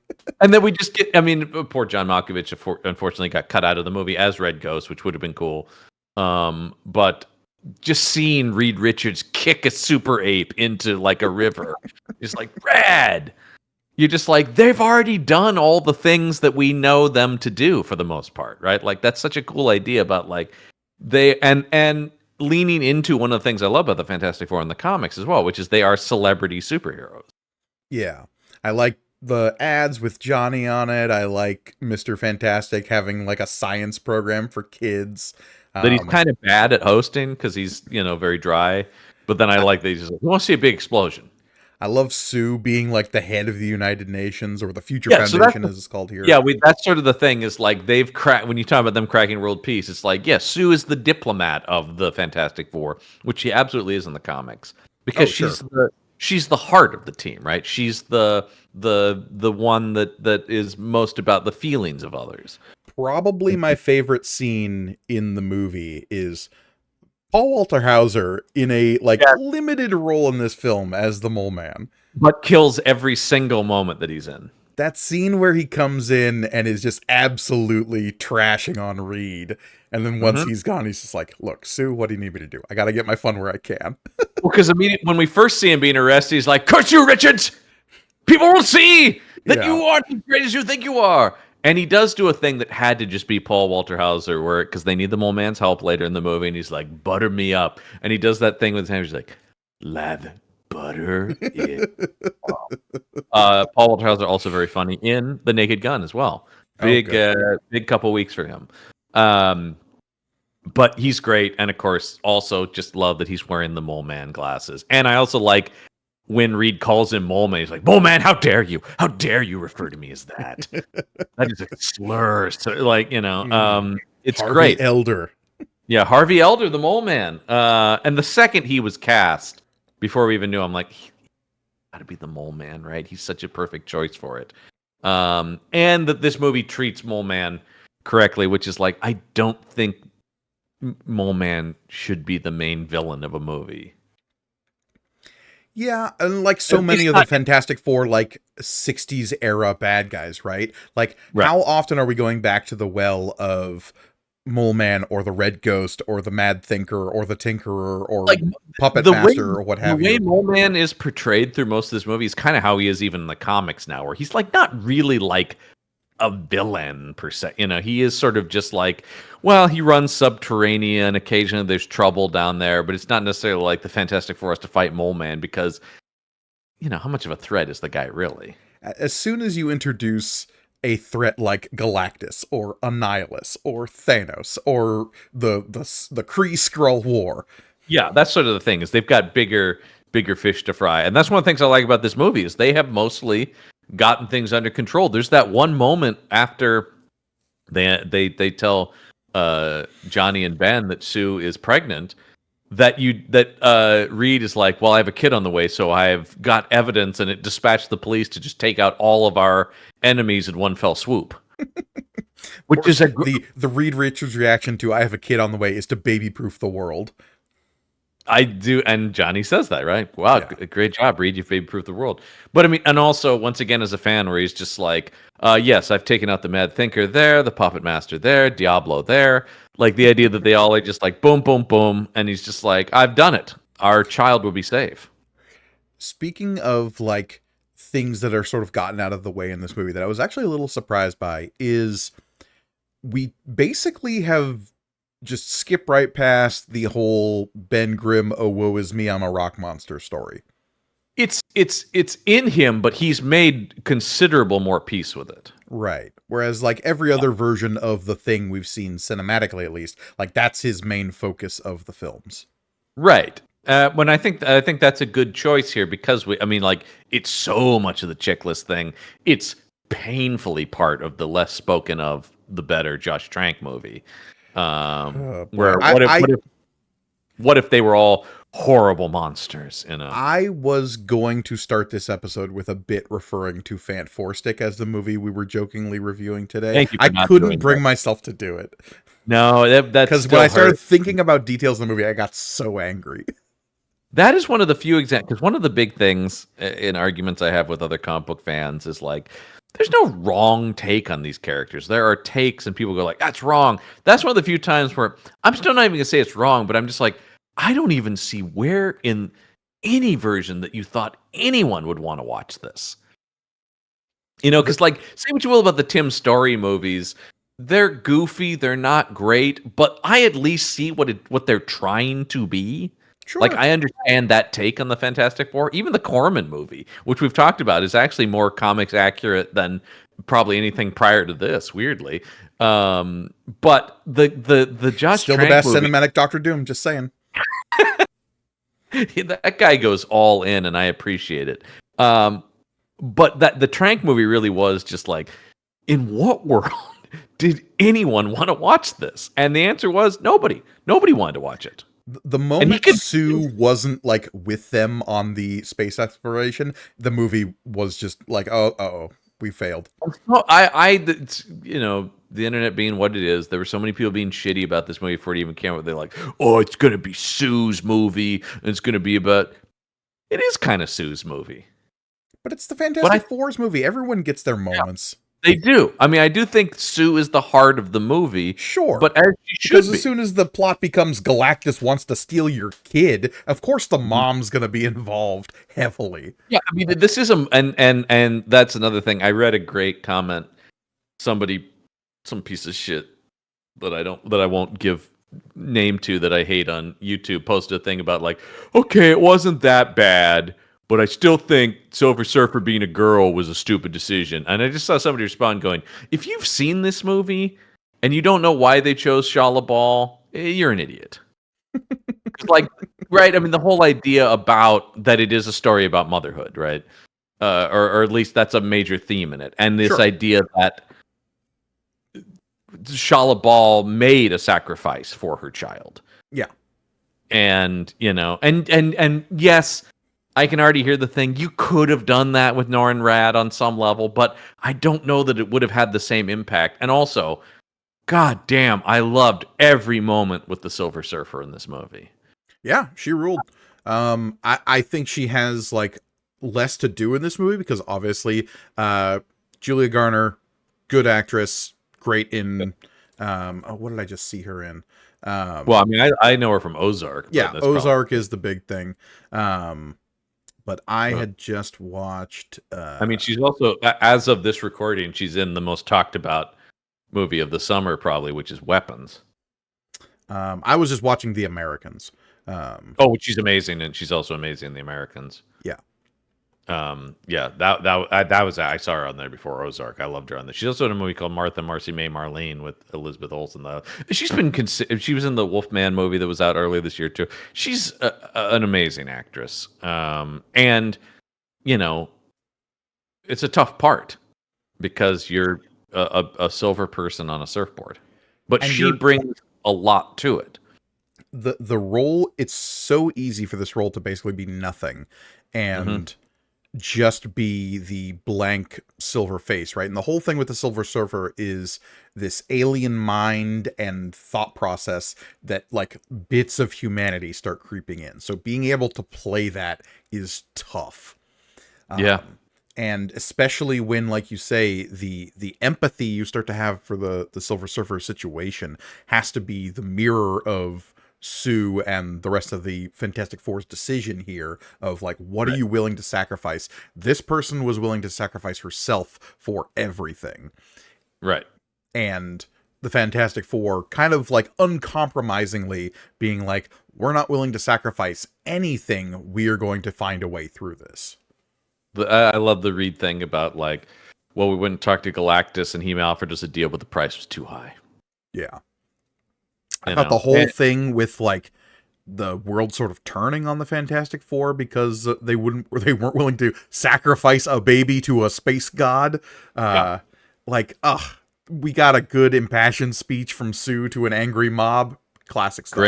And then we just get, I mean, poor John Malkovich unfortunately got cut out of the movie as Red Ghost, which would have been cool. But just seeing Reed Richards kick a super ape into like a river, just like rad. You're just like, they've already done all the things that we know them to do for the most part, right? Like that's such a cool idea about like they and leaning into one of the things I love about the Fantastic Four in the comics as well, which is they are celebrity superheroes. Yeah. I like the ads with Johnny on it. I like Mr. Fantastic having like a science program for kids. That he's kind of bad at hosting because he's, you know, very dry. But then I like that he's just like, we want to see a big explosion. I love Sue being like the head of the United Nations or the Future Foundation as it's called here. Yeah, that's sort of the thing is like they've cracked, when you talk about them cracking world peace, it's like, yeah, Sue is the diplomat of the Fantastic Four, which she absolutely is in the comics. Because she's the heart of the team, right? She's the one that is most about the feelings of others. Probably my favorite scene in the movie is Paul Walter Hauser in a limited role in this film as the Mole Man, but kills every single moment that he's in. That scene where he comes in and is just absolutely trashing on Reed, and then once he's gone, he's just like, "Look, Sue, what do you need me to do? I got to get my fun where I can." Well, because immediately when we first see him being arrested, he's like, "Curse you, Richards! People will see that you aren't as great as you think you are." And he does do a thing that had to just be Paul Walter Hauser, where because they need the Mole Man's help later in the movie, and he's like, "Butter me up," and he does that thing with his hand. He's like, "Lather butter it." Paul Walter Hauser also very funny in The Naked Gun as well. Big couple weeks for him. But he's great, and of course, also just love that he's wearing the Mole Man glasses. And I also like when Reed calls him Mole Man, he's like, "Mole Man, how dare you? How dare you refer to me as that? That is a slur." So, like, you know, it's Harvey great. Elder. Yeah, Harvey Elder, the Mole Man. And the second he was cast, before we even knew, I'm like, he got to be the Mole Man, right? He's such a perfect choice for it. And that this movie treats Mole Man correctly, which is like, I don't think Mole Man should be the main villain of a movie. Yeah, and like so many of the Fantastic Four, like 60s era bad guys, right? Like, how often are we going back to the well of Mole Man or the Red Ghost or the Mad Thinker or the Tinkerer or like, Puppet Master or what have you? The way Mole Man is portrayed through most of this movie is kind of how he is even in the comics now, where he's like not really like a villain per se. You know, he is sort of just like, well, he runs subterranean. Occasionally there's trouble down there, but it's not necessarily like the Fantastic Four has to fight Mole Man because, you know, how much of a threat is the guy really? As soon as you introduce a threat like Galactus or Annihilus or Thanos or the Kree Skrull War. Yeah, that's sort of the thing is they've got bigger fish to fry. And that's one of the things I like about this movie is they have mostly gotten things under control. There's that one moment after they tell Johnny and Ben that Sue is pregnant that Reed is like, well, I have a kid on the way, so I've got evidence, and it dispatched the police to just take out all of our enemies in one fell swoop. Which is the Reed Richards reaction to "I have a kid on the way" is to baby-proof the world. I do, and Johnny says that, right? Wow, great job, Reed. You've baby-proofed the world. But I mean, and also, once again, as a fan, where he's just like, yes, I've taken out the Mad Thinker there, the Puppet Master there, Diablo there. Like the idea that they all are just like boom, boom, boom, and he's just like, I've done it. our child will be safe. Speaking of like things that are sort of gotten out of the way in this movie that I was actually a little surprised by is we basically have just skip right past the whole Ben Grimm, oh woe is me, I'm a rock monster story. It's in him, but he's made considerable more peace with it. Right. Whereas like every other version of the Thing we've seen cinematically, at least, like that's his main focus of the films. Right. When I think that's a good choice here because like it's so much of the checklist thing. It's painfully part of the less spoken of, the better Josh Trank movie. Where what if they were all horrible monsters? I was going to start this episode with a bit referring to Fant Four Stick as the movie we were jokingly reviewing today. Thank you for I couldn't bring myself to do it. No, that's because when I started thinking about details in the movie, I got so angry. That is one of the few examples. Because one of the big things in arguments I have with other comic book fans is like, there's no wrong take on these characters. There are takes, and people go like, "That's wrong." That's one of the few times where I'm still not even gonna say it's wrong, but I'm just like, I don't even see where in any version that you thought anyone would want to watch this. Because like, say what you will about the Tim Story movies, they're goofy, they're not great, but I at least see what they're trying to be. Sure. Like, I understand that take on the Fantastic Four. Even the Corman movie, which we've talked about, is actually more comics accurate than probably anything prior to this, weirdly. But the Josh still Trank the best movie, cinematic Doctor Doom, just saying. That guy goes all in, and I appreciate it. But the Trank movie really was just like, in what world did anyone want to watch this? And the answer was nobody. Nobody wanted to watch it. The moment Sue wasn't like with them on the space exploration, the movie was just like, oh, we failed. Well, the internet being what it is, there were so many people being shitty about this movie before it even came out. They're like, oh, it's going to be Sue's movie. And it's going to be about... It is kind of Sue's movie. But it's the Fantastic Four's movie. Everyone gets their moments. Yeah. They do. I mean, I do think Sue is the heart of the movie. Sure. But as she should because as soon as the plot becomes Galactus wants to steal your kid, of course the mom's going to be involved heavily. Yeah, I mean, this is and that's another thing. I read a great comment. Somebody, some piece of shit that I won't give name to, that I hate, on YouTube, posted a thing about like, okay, it wasn't that bad, but I still think Silver Surfer being a girl was a stupid decision. And I just saw somebody respond going, if you've seen this movie and you don't know why they chose Shala Ball, you're an idiot. Like, right? I mean, the whole idea about that it is a story about motherhood, right? Or at least that's a major theme in it. And this idea that Shala Ball made a sacrifice for her child. Yeah. And, and yes, I can already hear the thing. You could have done that with Norrin Radd on some level, but I don't know that it would have had the same impact. And also, god damn, I loved every moment with the Silver Surfer in this movie. Yeah, she ruled. I think she has like less to do in this movie because obviously Julia Garner, good actress, great in what did I just see her in? Well, I mean, I know her from Ozark. Yeah, Ozark is the big thing. But I had just watched... I mean, she's also, as of this recording, she's in the most talked about movie of the summer, probably, which is Weapons. I was just watching The Americans. She's amazing, and she's also amazing in The Americans. Yeah. That was, I saw her on there before Ozark. I loved her on there. She's also in a movie called Martha, Marcy, May, Marlene with Elizabeth Olsen. She's been she was in the Wolfman movie that was out earlier this year too. She's an amazing actress. And it's a tough part because you're a silver person on a surfboard, but she brings a lot to it. The role, it's so easy for this role to basically be nothing and just be the blank silver face, right? And the whole thing with the Silver Surfer is this alien mind and thought process that like bits of humanity start creeping in. So being able to play that is tough. And especially when, like you say, the empathy you start to have for the Silver Surfer situation has to be the mirror of Sue and the rest of the Fantastic Four's decision here of like, what are you willing to sacrifice? This person was willing to sacrifice herself for everything. Right. And the Fantastic Four kind of like uncompromisingly being like, we're not willing to sacrifice anything. We are going to find a way through this. I love the Reed thing about like, well, we went and talked to Galactus and he offered us a deal, but the price was too high. Yeah. I thought the whole thing with like the world sort of turning on the Fantastic Four because they weren't willing to sacrifice a baby to a space god. We got a good impassioned speech from Sue to an angry mob. Classic stuff.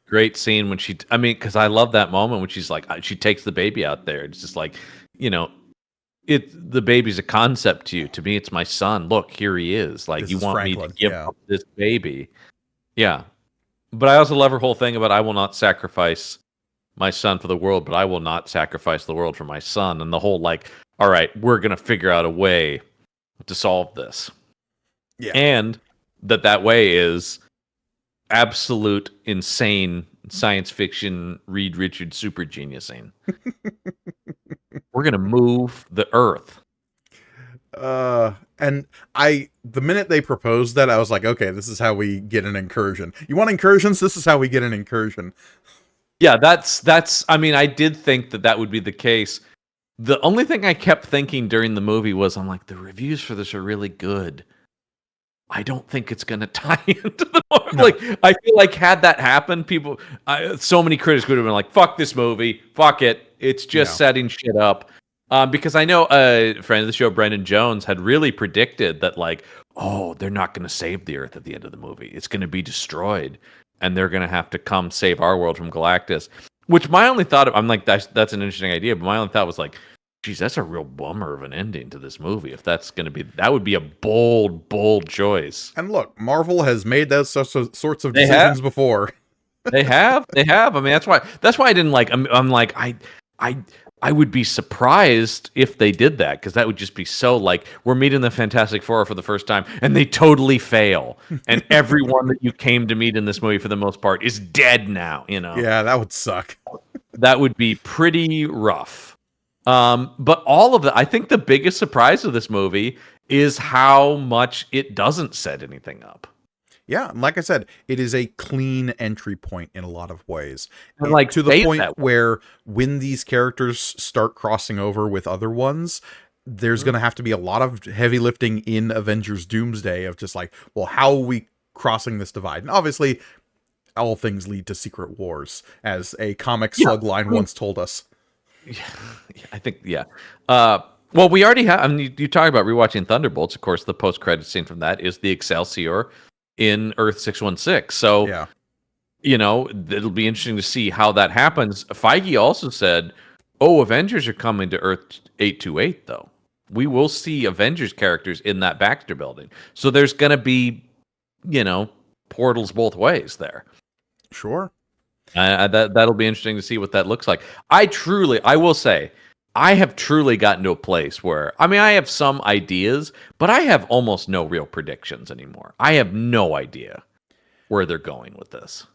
Great scene when because I love that moment when she's like, she takes the baby out there. It's just like, the baby's a concept to you. To me, it's my son. Look, here he is. Like, you want Franklin. Me to give up this baby. Yeah. But I also love her whole thing about I will not sacrifice my son for the world, but I will not sacrifice the world for my son. And the whole like, all right, we're going to figure out a way to solve this. Yeah. And that way is absolute insane science fiction Reed Richards super geniusing. We're going to move the Earth. And the minute they proposed that, I was like, okay, this is how we get an incursion. You want incursions? This is how we get an incursion. Yeah, I did think that would be the case. The only thing I kept thinking during the movie was, I'm like, the reviews for this are really good. I don't think it's going to tie into the movie. No. Like, I feel like had that happened, so many critics would have been like, fuck this movie. Fuck it. It's just setting shit up. Because I know a friend of the show, Brendan Jones, had really predicted that, like, oh, they're not going to save the Earth at the end of the movie. It's going to be destroyed, and they're going to have to come save our world from Galactus. Which my only thought, I'm like, that's an interesting idea, but my only thought was like, geez, that's a real bummer of an ending to this movie. If that's going to be, that would be a bold choice. And look, Marvel has made those sorts of decisions before. They have. I mean, that's why I didn't like. I'm like, I would be surprised if they did that, because that would just be so like, we're meeting the Fantastic Four for the first time and they totally fail, and everyone that you came to meet in this movie for the most part is dead now. Yeah, that would suck. That would be pretty rough. But all of that, I think the biggest surprise of this movie is how much it doesn't set anything up. Yeah, like I said, it is a clean entry point in a lot of ways. And like to the point where when these characters start crossing over with other ones, there's going to have to be a lot of heavy lifting in Avengers Doomsday of just like, well, how are we crossing this divide? And obviously, all things lead to Secret Wars, as a comic slug line once told us. Yeah, I think, well, we already have, I mean, you talk about rewatching Thunderbolts. Of course, the post-credit scene from that is the Excelsior in Earth 616. So, it'll be interesting to see how that happens. Feige also said, Avengers are coming to Earth 828, though. We will see Avengers characters in that Baxter building. So there's going to be, portals both ways there. Sure. That'll be interesting to see what that looks like. I will say, I have truly gotten to a place where, I mean, I have some ideas, but I have almost no real predictions anymore. I have no idea where they're going with this.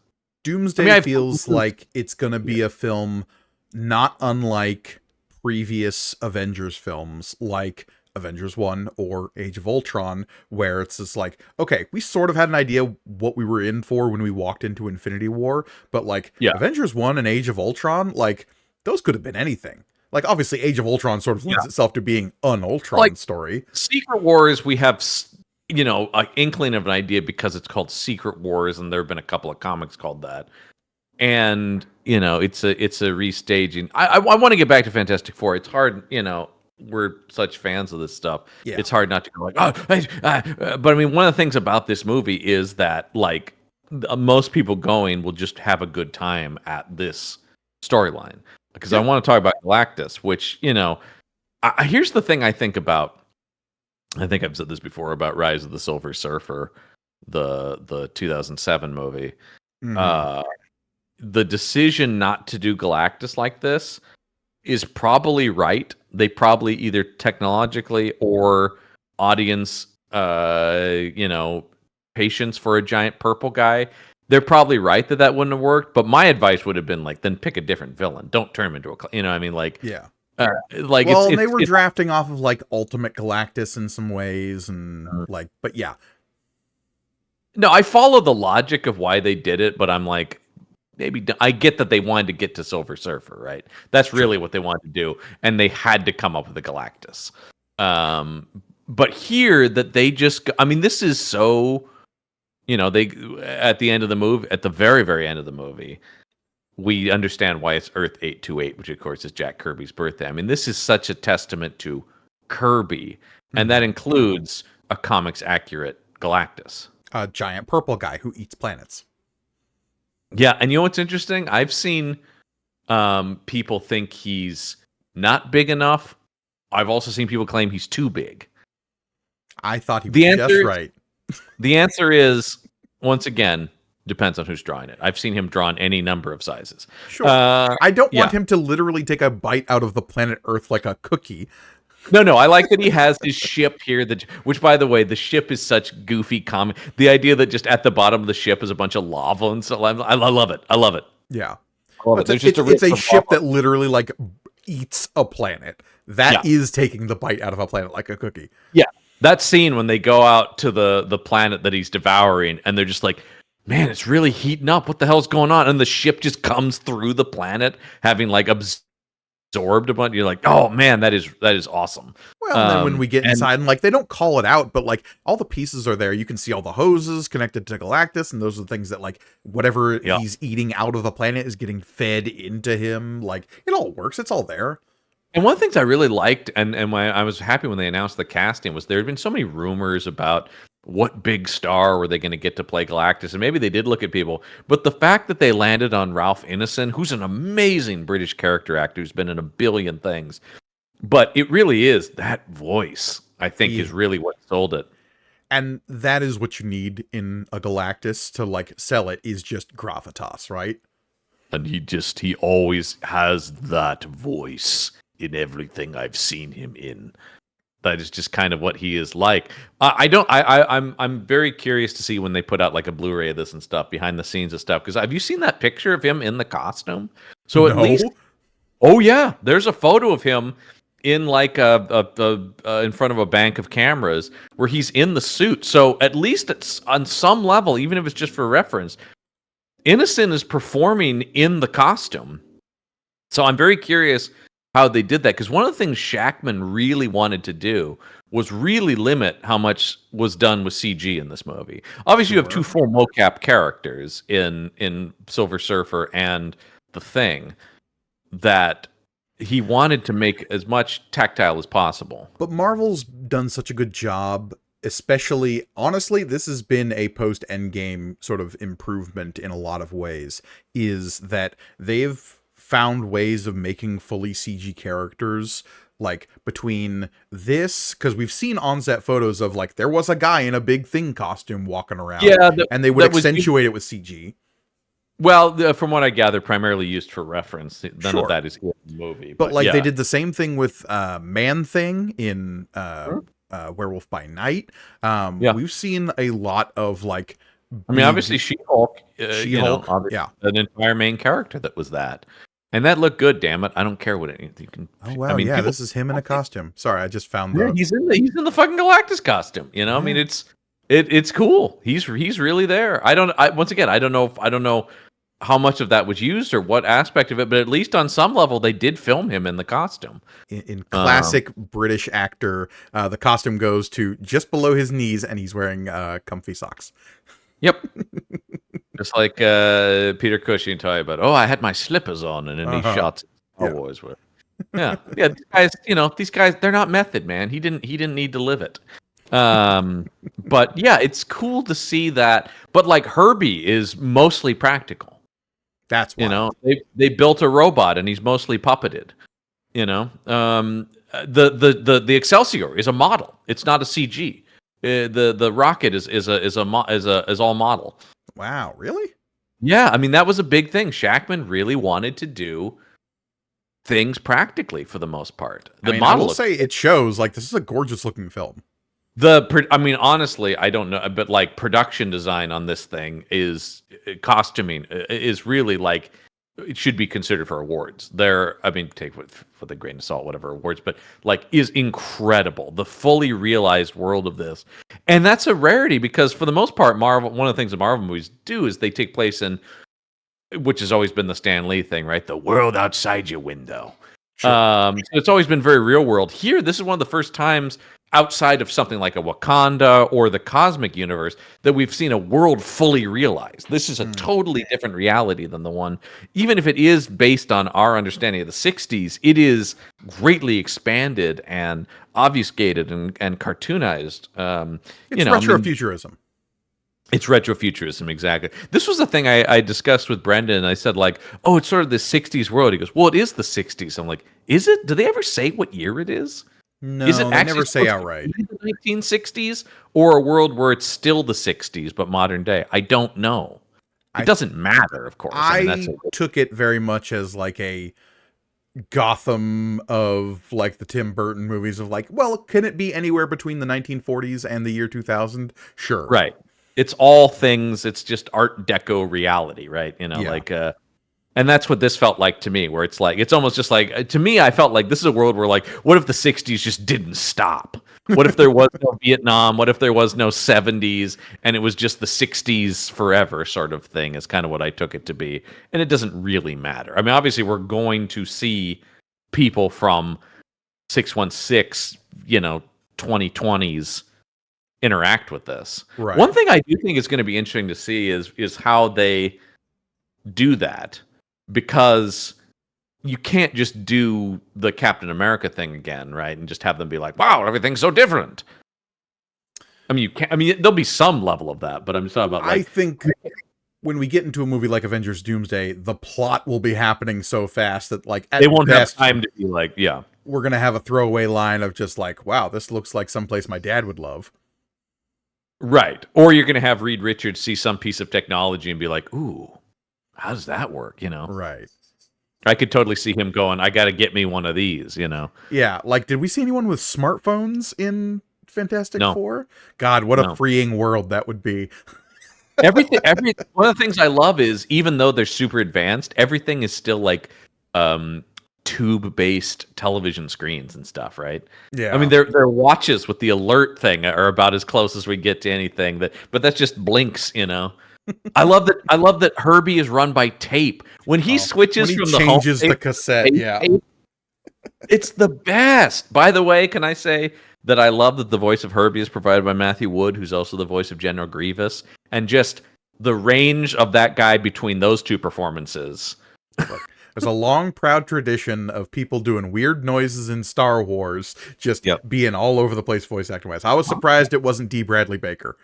Doomsday feels like it's going to be a film not unlike previous Avengers films, like Avengers 1 or Age of Ultron, where it's just like, okay, we sort of had an idea what we were in for when we walked into Infinity War, but like Avengers 1 and Age of Ultron, like those could have been anything. Like, obviously, Age of Ultron sort of lends itself to being an Ultron story. Secret Wars, we have, an inkling of an idea because it's called Secret Wars, and there have been a couple of comics called that. And, it's a restaging. I want to get back to Fantastic Four. It's hard, we're such fans of this stuff. Yeah. It's hard not to go like, but I mean, one of the things about this movie is that, like, most people going will just have a good time at this storyline. Because I want to talk about Galactus, which, here's the thing I think about. I think I've said this before about Rise of the Silver Surfer, the 2007 movie. Mm-hmm. The decision not to do Galactus like this is probably right. They probably either technologically or audience, patience for a giant purple guy. they're probably right that that wouldn't have worked. But my advice would have been like, then pick a different villain. Don't turn him into a, you know, what I mean, like, Yeah. like Well, and they were drafting off of like Ultimate Galactus in some ways, and like, but yeah. No, I follow the logic of why they did it, but I'm like, maybe I get that they wanted to get to Silver Surfer, right? That's really what they wanted to do, and they had to come up with a Galactus. But here that they just, I mean, this is so, you know, they at the end of the movie, at the very, very end of the movie, we understand why it's Earth 828, which of course is Jack Kirby's birthday. I mean, this is such a testament to Kirby, and that includes a comics accurate Galactus. A giant purple guy who eats planets. Yeah, and you know what's interesting? I've seen people think he's not big enough. I've also seen people claim he's too big. I thought he was just right. The answer is, once again, depends on who's drawing it. I've seen him drawn any number of sizes. Sure. I don't want him to literally take a bite out of the planet Earth like a cookie. No, I like that he has his ship here, which, by the way, the ship is such goofy comic. The idea that just at the bottom of the ship is a bunch of lava and so I love it. I love it. Yeah. It's a ship that literally like eats a planet. That is taking the bite out of a planet like a cookie. Yeah. That scene when they go out to the planet that he's devouring and they're just like, man, it's really heating up. What the hell's going on? And the ship just comes through the planet having like absorbed a bunch. You're like, oh man, that is awesome. Well, and then when we get inside, and like they don't call it out, but like all the pieces are there. You can see all the hoses connected to Galactus, and those are the things that like whatever he's eating out of the planet is getting fed into him. Like it all works. It's all there. And one of the things I really liked, and I was happy when they announced the casting, was there had been so many rumors about what big star were they going to get to play Galactus, and maybe they did look at people, but the fact that they landed on Ralph Ineson, who's an amazing British character actor who's been in a billion things, but it really is that voice, I think, is really what sold it. And that is what you need in a Galactus to like sell it, is just gravitas, right? And he always has that voice in everything I've seen him in. That is just kind of what he is like. I'm very curious to see when they put out like a Blu-ray of this and stuff, behind the scenes and stuff. Because have you seen that picture of him in the costume? So at least, oh yeah, there's a photo of him in like in front of a bank of cameras where he's in the suit. So at least it's on some level, even if it's just for reference, Ineson is performing in the costume. So I'm very curious how they did that, because one of the things Shackman really wanted to do was really limit how much was done with CG in this movie. Obviously, you have two full mocap characters in Silver Surfer and The Thing that he wanted to make as much tactile as possible. But Marvel's done such a good job, especially, honestly, this has been a post-Endgame sort of improvement in a lot of ways, is that they've found ways of making fully CG characters, like between this, because we've seen on-set photos of like there was a guy in a big Thing costume walking around, and they would accentuate it with CG. Well, from what I gather, primarily used for reference. None of that is in the movie. But like they did the same thing with Man-Thing in Werewolf by Night. We've seen a lot of like, I mean, obviously She-Hulk, an entire main character that was that. And that looked good, damn it. I don't care what it you can. Oh wow, I mean, this is him in a costume. Sorry, I just found the he's in the fucking Galactus costume, you know? Yeah. I mean, it's cool. He's really there. Once again, I don't know how much of that was used or what aspect of it, but at least on some level they did film him in the costume. In classic British actor, the costume goes to just below his knees and he's wearing comfy socks. Yep. Just like Peter Cushing tell you about, I had my slippers on, and then he shots Star Wars with. Yeah. These guys, they're not method, man. He didn't need to live it. But yeah, it's cool to see that. But like Herbie is mostly practical. That's wild. They built a robot and he's mostly puppeted. The Excelsior is a model. It's not a CG. The rocket is all model. Wow, really? Yeah, I mean that was a big thing. Shackman really wanted to do things practically for the most part. I will say it shows. Like, this is a gorgeous looking film. I mean, honestly, I don't know, but like production design on this thing is costuming is really like it should be considered for awards. I mean, take with a grain of salt, whatever awards, but like is incredible. The fully realized world of this, and that's a rarity because for the most part, Marvel. One of the things that Marvel movies do is they take place in, which has always been the Stan Lee thing, right? The world outside your window. Sure. So it's always been very real world. Here, this is one of the first times outside of something like a Wakanda or the cosmic universe that we've seen a world fully realized. This is a totally different reality than the one, even if it is based on our understanding of the 60s, it is greatly expanded and obfuscated and cartoonized. It's retrofuturism. It's retrofuturism, exactly. This was the thing I discussed with Brendan. I said, like, oh, it's sort of the 60s world. He goes, well, it is the 60s. I'm like, is it? Do they ever say what year it is? No, is it they never say outright. The 1960s or a world where it's still the 60s but modern day? I don't know. It doesn't matter, of course. I took it very much as like a Gotham of like the Tim Burton movies of like, well, can it be anywhere between the 1940s and the year 2000? Sure. Right. It's all things. It's just Art Deco reality, right? Like, and that's what this felt like to me, where it's like, it's almost just like, to me, I felt like this is a world where like, what if the 60s just didn't stop? What if there was no Vietnam? What if there was no 70s and it was just the 60s forever sort of thing is kind of what I took it to be. And it doesn't really matter. I mean, obviously we're going to see people from 616, 2020s interact with this. Right. One thing I do think is going to be interesting to see is how they do that, because you can't just do the Captain America thing again, right? And just have them be like, "Wow, everything's so different." I mean, you can't. I mean, there'll be some level of that, but I'm just talking about. Like, I think when we get into a movie like Avengers: Doomsday, the plot will be happening so fast that like at they won't best, have time to be like, "Yeah." We're gonna have a throwaway line of just like, "Wow, this looks like someplace my dad would love." Right. Or you're going to have Reed Richards see some piece of technology and be like, "Ooh, how does that work?" Right. I could totally see him going, "I got to get me one of these," Yeah, like, did we see anyone with smartphones in Fantastic Four? God, what No. a freeing world that would be. One of the things I love is, even though they're super advanced, everything is still like tube-based television screens and stuff, right? Yeah. I mean, their watches with the alert thing are about as close as we get to anything. But that's just blinks, I love that Herbie is run by tape. When he switches when he from the changes home the cassette, tape, it's the best. By the way, can I say that I love that the voice of Herbie is provided by Matthew Wood, who's also the voice of General Grievous, and just the range of that guy between those two performances. There's a long, proud tradition of people doing weird noises in Star Wars, just being all over the place voice acting wise. I was surprised it wasn't D. Bradley Baker.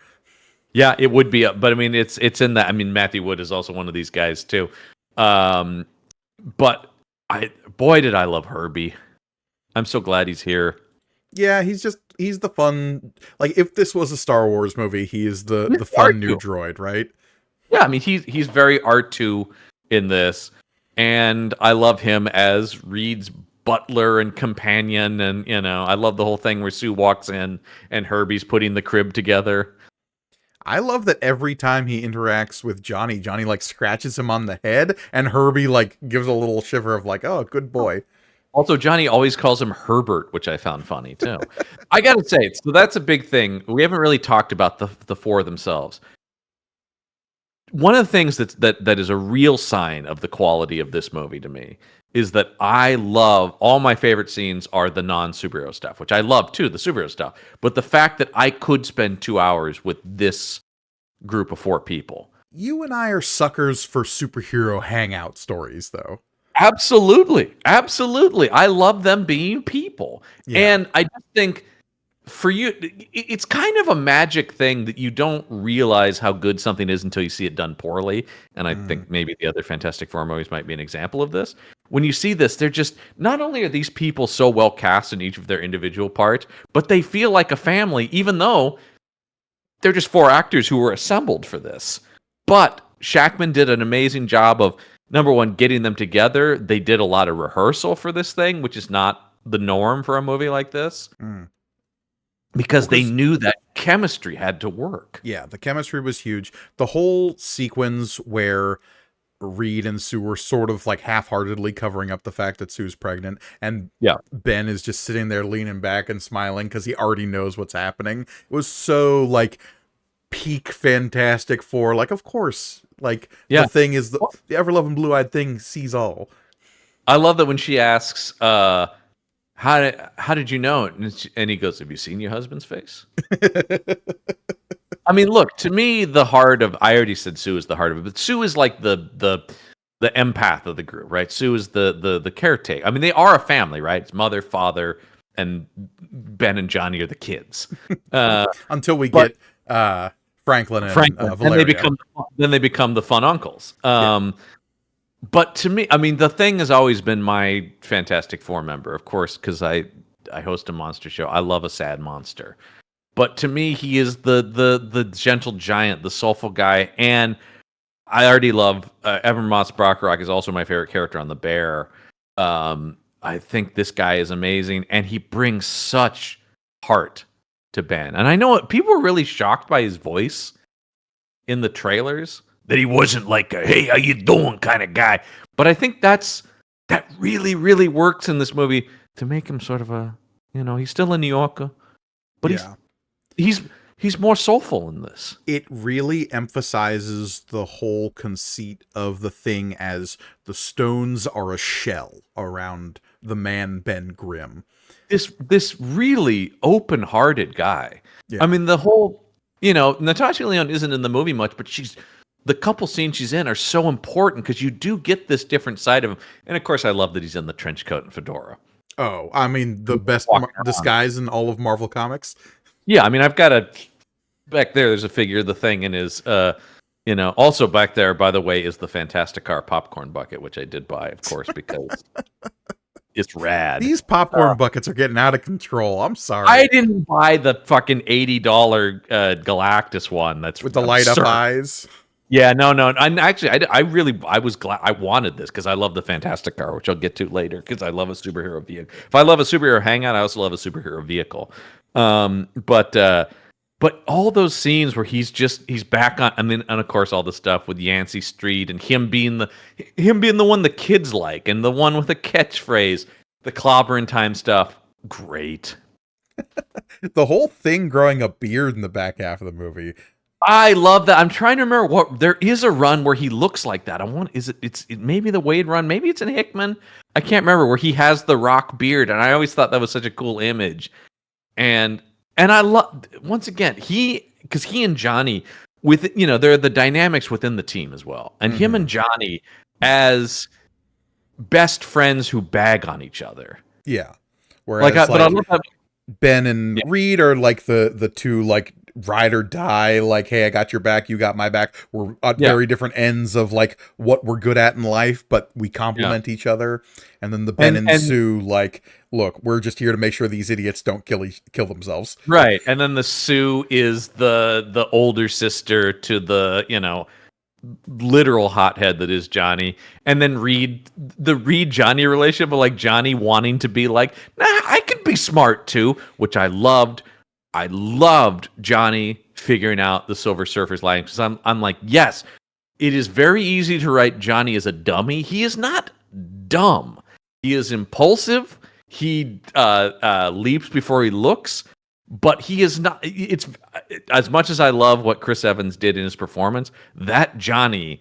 Yeah, it would be, but I mean, it's in that. I mean, Matthew Wood is also one of these guys too. But boy, did I love Herbie. I'm so glad he's here. Yeah, he's the fun. Like, if this was a Star Wars movie, he is the fun new droid, right? Yeah, I mean, he's very R2 in this. And I love him as Reed's butler and companion, and I love the whole thing where Sue walks in and Herbie's putting the crib together. I love that every time he interacts with Johnny like scratches him on the head, and Herbie like gives a little shiver of like, "Oh, good boy." Also, Johnny always calls him Herbert, which I found funny too. I gotta say, so that's a big thing. We haven't really talked about the four themselves. One of the things that is a real sign of the quality of this movie to me is that I love, all my favorite scenes are the non-superhero stuff, which I love too, the superhero stuff. But the fact that I could spend 2 hours with this group of four people. You and I are suckers for superhero hangout stories, though. Absolutely. Absolutely. I love them being people. Yeah. And I just think, for you, it's kind of a magic thing that you don't realize how good something is until you see it done poorly. And I think maybe the other Fantastic Four movies might be an example of this. When you see this, they're just, not only are these people so well cast in each of their individual parts, but they feel like a family, even though they're just four actors who were assembled for this. But Shackman did an amazing job of, number one, getting them together. They did a lot of rehearsal for this thing, which is not the norm for a movie like this. because they knew that chemistry had to work. Yeah, the chemistry was huge. The whole sequence where Reed and Sue were sort of like half-heartedly covering up the fact that Sue's pregnant, and Ben is just sitting there leaning back and smiling because he already knows what's happening. It was so like peak Fantastic Four. Like, of course, like the thing is the ever-loving blue-eyed thing sees all. I love that when she asks, how did you know it? And he goes, "Have you seen your husband's face?" I mean, look, to me, the heart of, I already said Sue is the heart of it, but Sue is like the empath of the group, right? Sue is the caretaker. I mean, they are a family, right? It's mother, father, and Ben and Johnny are the kids. Until we get Franklin and Valeria. And they become the fun uncles. But to me, I mean, the Thing has always been my Fantastic Four member, of course, because I host a monster show. I love a sad monster. But to me, he is the gentle giant, the soulful guy, and I already love Evan Moss Brockrock is also my favorite character on The Bear. I think this guy is amazing, and he brings such heart to Ben. And I know people were really shocked by his voice in the trailers, that he wasn't like a "hey, how you doing" kind of guy. But I think that really, really works in this movie to make him sort of a, he's still a New Yorker, but he's more soulful in this. It really emphasizes the whole conceit of the Thing as the stones are a shell around the man Ben Grimm. This really open-hearted guy. Yeah. I mean, the whole, Natasha Lyonne isn't in the movie much, but the couple scenes she's in are so important because you do get this different side of him. And of course, I love that he's in the trench coat and fedora. Oh, I mean, the best disguise in all of Marvel Comics. Yeah, I mean, I've got back there's a figure of the Thing in his, also back there, by the way, is the Fantastic Car popcorn bucket, which I did buy, of course, because it's rad. These popcorn buckets are getting out of control. I'm sorry. I didn't buy the fucking $80 Galactus one. That's with the light up eyes. Yeah, no. And actually, I was glad I wanted this because I love the Fantastic Car, which I'll get to later because I love a superhero vehicle. If I love a superhero hangout, I also love a superhero vehicle. But all those scenes where he's back on, and of course all the stuff with Yancey Street and him being the one the kids like and the one with the catchphrase, the clobbering time stuff, great. The whole Thing growing a beard in the back half of the movie. I love that. I'm trying to remember what there is a run where he looks like that. It's maybe the Wade run, maybe it's in Hickman. I can't remember, where he has the rock beard, and I always thought that was such a cool image. And I love, once again, because he and Johnny there are the dynamics within the team as well, and him and Johnny as best friends who bag on each other. Yeah, whereas but I love how Ben and Reed are like the two like ride or die, like, hey, I got your back, you got my back. We're at very different ends of like what we're good at in life, but we complement each other. And then the Ben and Sue, like, look, we're just here to make sure these idiots don't kill themselves. Right. And then the Sue is the older sister to the, literal hothead that is Johnny. And then the Reed Johnny relationship, but like Johnny wanting to be like, nah, I could be smart too, which I loved. I loved Johnny figuring out the Silver Surfer's line, because I'm like, yes, it is very easy to write Johnny as a dummy. He is not dumb. He is impulsive. He leaps before he looks, but he is not. It's as much as I love what Chris Evans did in his performance, that Johnny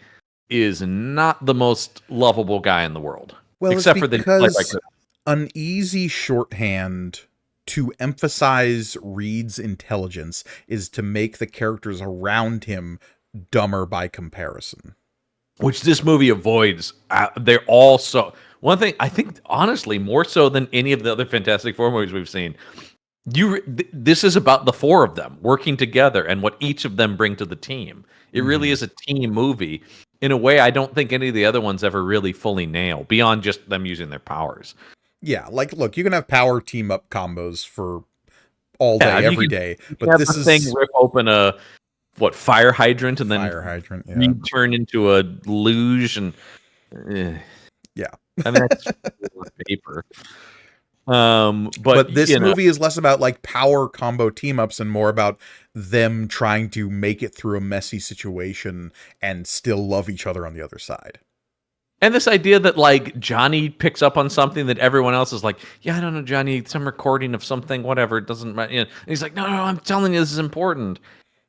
is not the most lovable guy in the world. Well, except for the an easy shorthand to emphasize Reed's intelligence is to make the characters around him dumber by comparison, which this movie avoids. They're all so. One thing I think, honestly, more so than any of the other Fantastic Four movies we've seen, this is about the four of them working together and what each of them bring to the team. It really is a team movie in a way I don't think any of the other ones ever really fully nail, beyond just them using their powers. Yeah, like, look, you can have power team up combos for all day, every day, but this is thing rip open a fire hydrant and then turn into a luge and yeah. I mean, that's paper. But this movie is less about like power combo team ups and more about them trying to make it through a messy situation and still love each other on the other side. And this idea that like Johnny picks up on something that everyone else is like, yeah, I don't know, Johnny, some recording of something, whatever, it doesn't matter. And he's like, no, I'm telling you, this is important.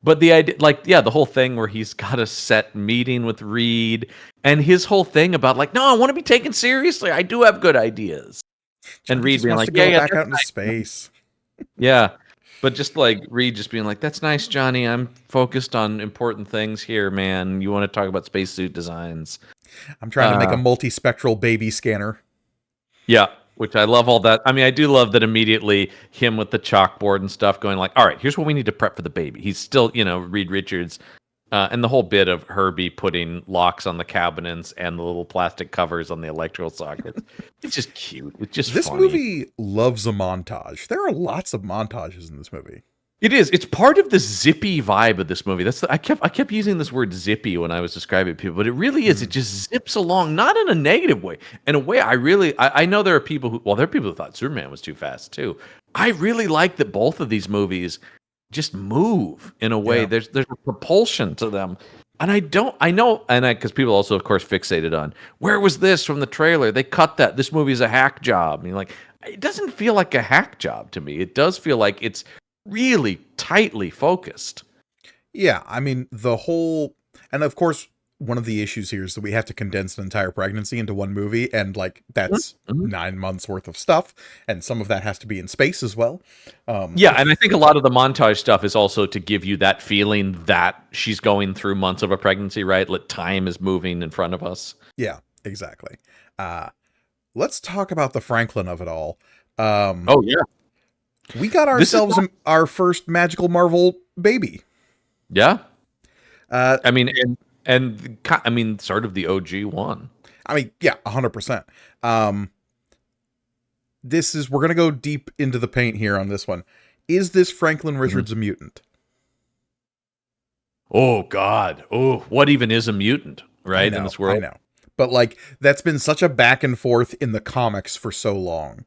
But the idea, like, yeah, the whole thing where he's got a set meeting with Reed and his whole thing about like, no, I want to be taken seriously. I do have good ideas. Johnny and Reed being like, yeah, back out into space. Yeah. But just like Reed just being like, that's nice, Johnny. I'm focused on important things here, man. You want to talk about spacesuit designs. I'm trying to make a multispectral baby scanner. Yeah, which I love all that. I mean, I do love that immediately him with the chalkboard and stuff going like, all right, here's what we need to prep for the baby. He's still, Reed Richards. And the whole bit of Herbie putting locks on the cabinets and the little plastic covers on the electrical sockets. It's just cute. It's just this funny. movie loves a montage. There are lots of montages in this movie. It is. It's part of the zippy vibe of this movie. I kept using this word zippy when I was describing people, but it really is. It just zips along, not in a negative way. In a way, I know there are people there are people who thought Superman was too fast too. I really like that both of these movies just move in a way. Yeah. There's a propulsion to them. And because people also, of course, fixated on where was this from the trailer? They cut that. This movie is a hack job. I mean, like, it doesn't feel like a hack job to me. It does feel like it's really tightly focused. Yeah, I mean, and of course, one of the issues here is that we have to condense an entire pregnancy into one movie, and like that's 9 months worth of stuff, and some of that has to be in space as well. Yeah, and I think a lot of the montage stuff is also to give you that feeling that she's going through months of a pregnancy, right? Like time is moving in front of us. Yeah, exactly. Let's talk about the Franklin of it all. Oh yeah. We got ourselves our first magical Marvel baby. Yeah. I mean, sort of the OG one. I mean, yeah, 100%. We're going to go deep into the paint here on this one. Is this Franklin Richards a mutant? Oh, God. Oh, what even is a mutant, right? In this world? I know. But like, that's been such a back and forth in the comics for so long.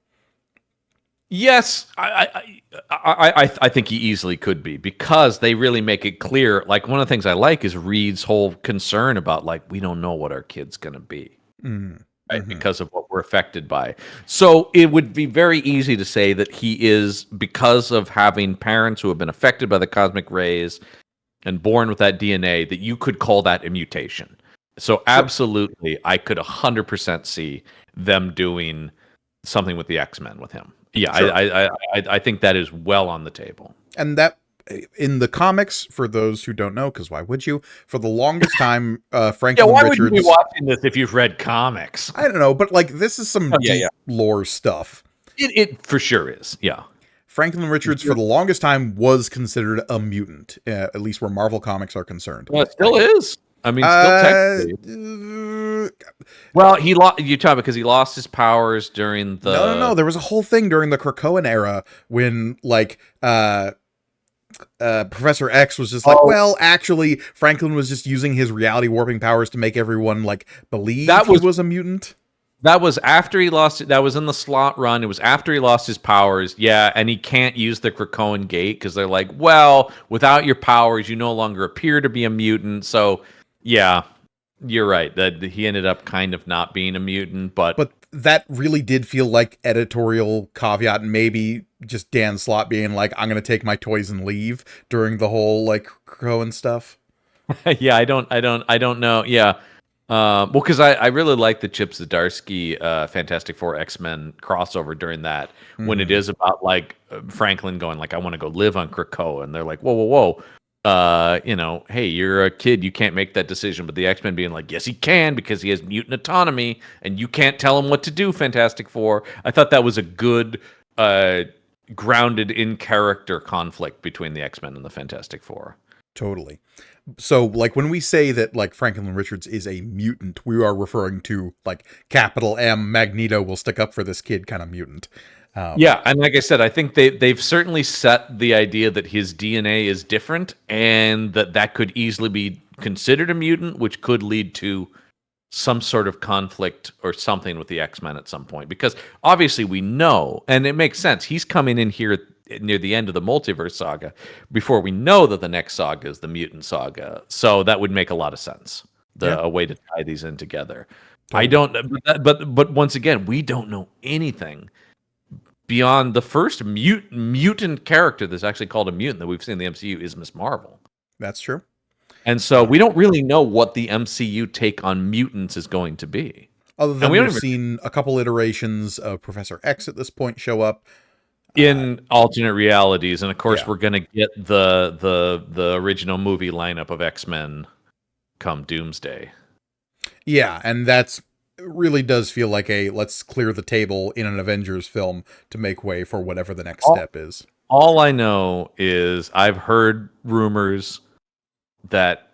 Yes, I think he easily could be, because they really make it clear. Like, one of the things I like is Reed's whole concern about, like, we don't know what our kid's going to be, right? Because of what we're affected by. So it would be very easy to say that he is, because of having parents who have been affected by the cosmic rays and born with that DNA, that you could call that a mutation. So absolutely, I could 100% see them doing something with the X-Men with him. Yeah, sure. I think that is well on the table. And that, in the comics, for those who don't know, because why would you? For the longest time, Franklin why Richards... would you be watching this if you've read comics? I don't know, but like, this is some deep lore stuff. It for sure is, yeah. Franklin Richards, for the longest time, was considered a mutant, at least where Marvel Comics are concerned. Well, it still is. I mean, still technically. Well, you talk because he lost his powers during the. No. There was a whole thing during the Krakoan era when, like, Professor X was just like, well, actually, Franklin was just using his reality warping powers to make everyone like believe he was a mutant. That was after he lost. That was in the slot run. It was after he lost his powers. Yeah, and he can't use the Krakoan gate because they're like, well, without your powers, you no longer appear to be a mutant. So. Yeah, you're right. That he ended up kind of not being a mutant, but that really did feel like editorial caveat, and maybe just Dan Slott being like, "I'm going to take my toys and leave" during the whole like Krakoan stuff. Yeah, I don't know. Yeah, well, because I really like the Chip Zdarsky Fantastic Four X-Men crossover during that when it is about like Franklin going like, "I want to go live on Krakoa," and they're like, "Whoa. Hey, you're a kid, you can't make that decision." But the X-Men being like, yes, he can, because he has mutant autonomy, and you can't tell him what to do, Fantastic Four. I thought that was a good, grounded in character conflict between the X-Men and the Fantastic Four. Totally. So, like, when we say that, like, Franklin Richards is a mutant, we are referring to, like, capital M, Magneto will stick up for this kid kind of mutant. Yeah, and like I said, I think they've certainly set the idea that his DNA is different, and that could easily be considered a mutant, which could lead to some sort of conflict or something with the X-Men at some point, because obviously we know, and it makes sense, he's coming in here near the end of the multiverse saga before we know that the next saga is the mutant saga, so that would make a lot of sense, a way to tie these in together. Totally. I don't, but once again, we don't know anything beyond the first mutant character that's actually called a mutant that we've seen in the MCU is Miss Marvel. That's true. And so we don't really know what the MCU take on mutants is going to be. Other than we've seen a couple iterations of Professor X at this point show up in alternate realities, and of course we're going to get the original movie lineup of X-Men come Doomsday. Yeah, and that's really does feel like a let's clear the table in an Avengers film to make way for whatever the next step is. All I know is I've heard rumors that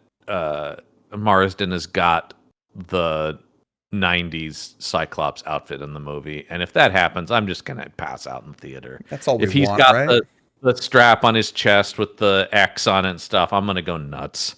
Marsden has got the 90s Cyclops outfit in the movie, and if that happens, I'm just gonna pass out in the theater. That's all we if he's want, got right? the strap on his chest with the X on it and stuff, I'm gonna go nuts.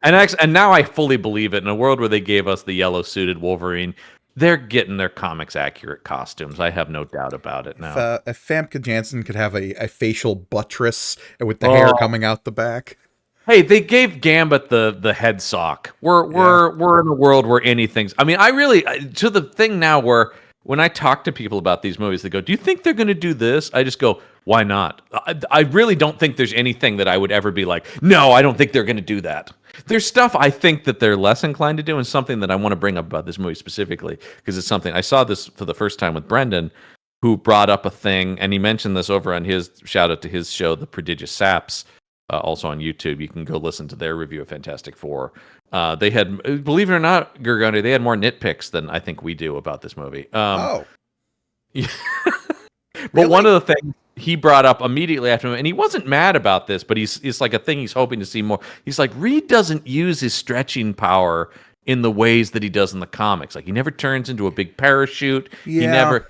And now I fully believe it. In a world where they gave us the yellow suited Wolverine, they're getting their comics accurate costumes. I have no doubt about it now. If Famke Janssen could have a facial buttress with the hair coming out the back. Hey, they gave Gambit the head sock. We're in a world where anything's. I mean, I really to the thing now where when I talk to people about these movies, they go, "Do you think they're going to do this?" I just go, "Why not?" I really don't think there's anything that I would ever be like, "No, I don't think they're going to do that." There's stuff I think that they're less inclined to do, and something that I want to bring up about this movie specifically, because it's something I saw this for the first time with Brendan, who brought up a thing, and he mentioned this over on his shout out to his show, The Prodigious Saps, also on YouTube. You can go listen to their review of Fantastic Four. They had, believe it or not, Gurgani, they had more nitpicks than I think we do about this movie. But really? One of the things he brought up immediately after him, and he wasn't mad about this, but it's like a thing he's hoping to see more. He's like, Reed doesn't use his stretching power in the ways that he does in the comics. Like, he never turns into a big parachute. Yeah. He never.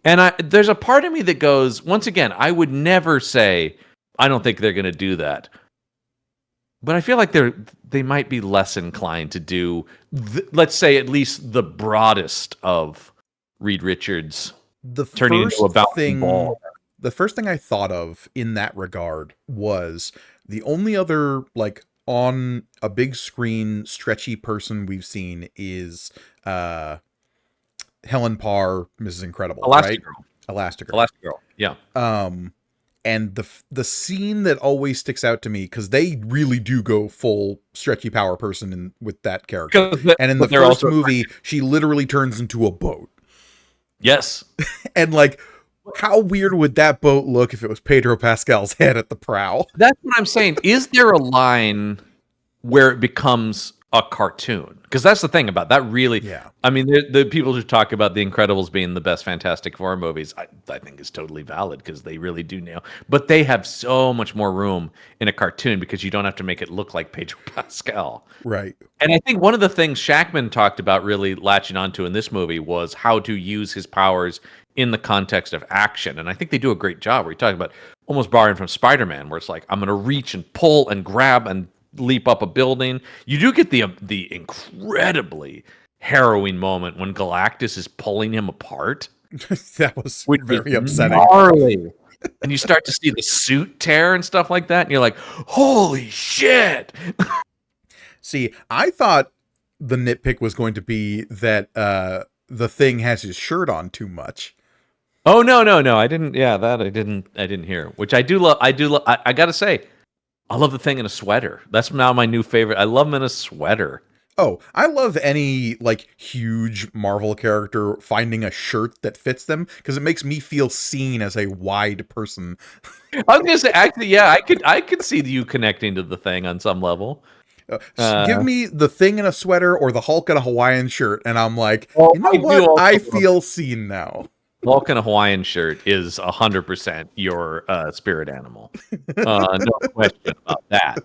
And there's a part of me that goes, once again, I would never say, I don't think they're going to do that. But I feel like they might be less inclined to do, let's say, at least the broadest of Reed Richards turning into a bouncing ball. The first thing I thought of in that regard was the only other, like, on a big screen stretchy person we've seen is Helen Parr, Mrs. Incredible, right? Elastigirl, yeah. And the scene that always sticks out to me, because they really do go full stretchy power person with that character. And in the first movie, she literally turns into a boat. Yes. And like, how weird would that boat look if it was Pedro Pascal's head at the prow? That's what I'm saying. Is there a line where it becomes a cartoon? Because that's the thing about that, really. Yeah. I mean, the people who talk about The Incredibles being the best Fantastic Four movies, I think is totally valid, because they really do nail. But they have so much more room in a cartoon because you don't have to make it look like Pedro Pascal. Right. And I think one of the things Shackman talked about really latching onto in this movie was how to use his powers in the context of action. And I think they do a great job where he talks about almost borrowing from Spider-Man, where it's like, I'm going to reach and pull and grab and leap up a building. You do get the incredibly harrowing moment when Galactus is pulling him apart. That was very upsetting. Gnarly. And you start to see the suit tear and stuff like that, and you're like, holy shit. See, I thought the nitpick was going to be that the Thing has his shirt on too much. Oh, no. I didn't. Yeah, that I didn't hear. Which I do love. I gotta say, I love the Thing in a sweater. That's now my new favorite. I love him in a sweater. Oh, I love any, like, huge Marvel character finding a shirt that fits them, because it makes me feel seen as a wide person. I was gonna say, actually, yeah, I could see you connecting to the Thing on some level. Give me the Thing in a sweater or the Hulk in a Hawaiian shirt, and I'm like, you know what? I feel seen now. Hulk in a Hawaiian shirt is 100% your spirit animal. No question about that.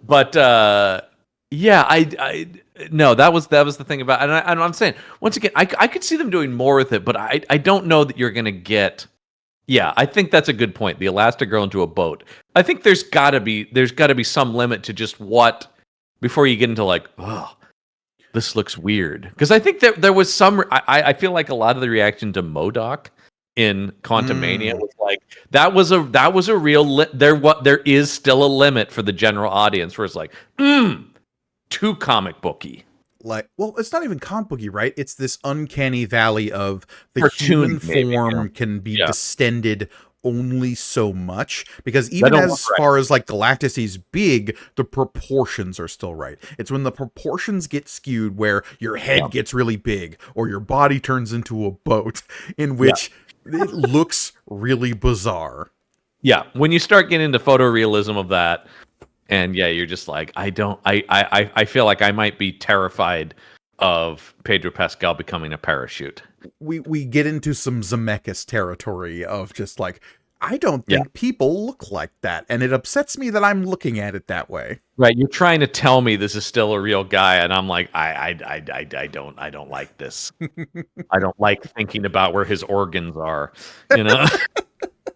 But yeah, I no, that was the thing about, and I'm saying, once again, I could see them doing more with it, but I don't know that you're gonna get. Yeah, I think that's a good point. The Elastigirl into a boat. I think there's got to be some limit to just what before you get into like, oh, this looks weird. Because I think that there was some. I feel like a lot of the reaction to MODOK in Quantumania was like that was a real there is still a limit for the general audience where it's like too comic booky. Like, well, it's not even comic booky, right? It's this uncanny valley of the Cartoon, human form can be distended only so much, because even as far as like Galactus is big, the proportions are still right. It's when the proportions get skewed where your head gets really big or your body turns into a boat in which it looks really bizarre. Yeah, when you start getting into photorealism of that, and you're just like, I feel like I might be terrified of Pedro Pascal becoming a parachute. We get into some Zemeckis territory of just like, I don't think people look like that, and it upsets me that I'm looking at it that way. Right, you're trying to tell me this is still a real guy, and I'm like, I don't like this. I don't like thinking about where his organs are. You know,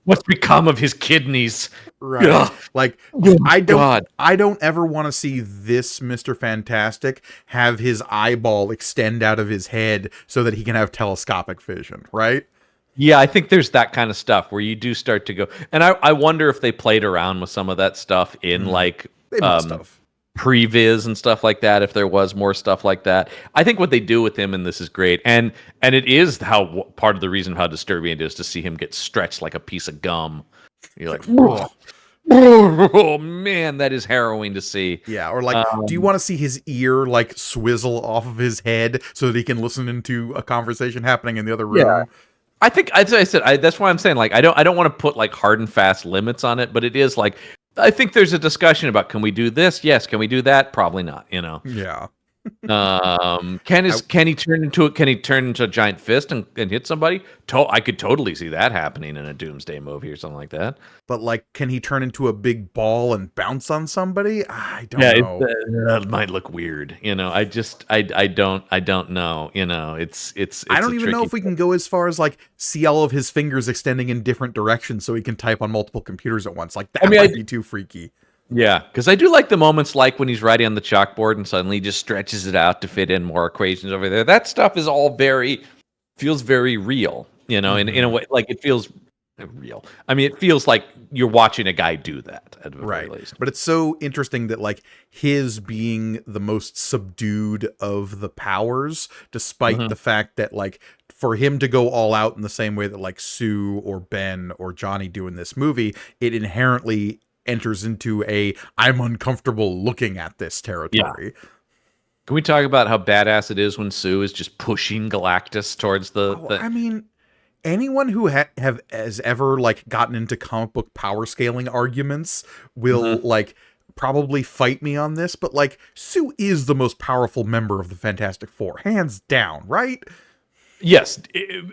what's become of his kidneys? Right, ugh. Like I don't ever want to see this Mr. Fantastic have his eyeball extend out of his head so that he can have telescopic vision. Right. Yeah, I think there's that kind of stuff where you do start to go, and I wonder if they played around with some of that stuff in like previs and stuff like that. If there was more stuff like that, I think what they do with him in this is great, and it is how part of the reason how disturbing it is to see him get stretched like a piece of gum. You're like, oh man, that is harrowing to see. Yeah, or like, do you want to see his ear like swizzle off of his head so that he can listen into a conversation happening in the other room? Yeah. I think, as I said, that's why I'm saying, like, I don't want to put like hard and fast limits on it, but it is like, I think there's a discussion about, can we do this? Yes. Can we do that? Probably not. You know. Yeah. Can he turn into a giant fist and hit somebody? I could totally see that happening in a Doomsday movie or something like that. But like, can he turn into a big ball and bounce on somebody? I don't know. It might look weird. You know, I don't know. You know, it's I don't even know if we can go as far as like see all of his fingers extending in different directions so he can type on multiple computers at once. Like that might be too freaky. Yeah, because I do like the moments like when he's writing on the chalkboard and suddenly just stretches it out to fit in more equations over there. That stuff is all feels very real, you know, in a way, like it feels real. I mean, it feels like you're watching a guy do that at the very least. But it's so interesting that like his being the most subdued of the powers, despite the fact that like for him to go all out in the same way that like Sue or Ben or Johnny do in this movie, it inherently enters into I'm uncomfortable looking at this territory. Yeah. Can we talk about how badass it is when Sue is just pushing Galactus towards the I mean, anyone who has ever like gotten into comic book power scaling arguments will like probably fight me on this, but like Sue is the most powerful member of the Fantastic Four, hands down, right? Yes.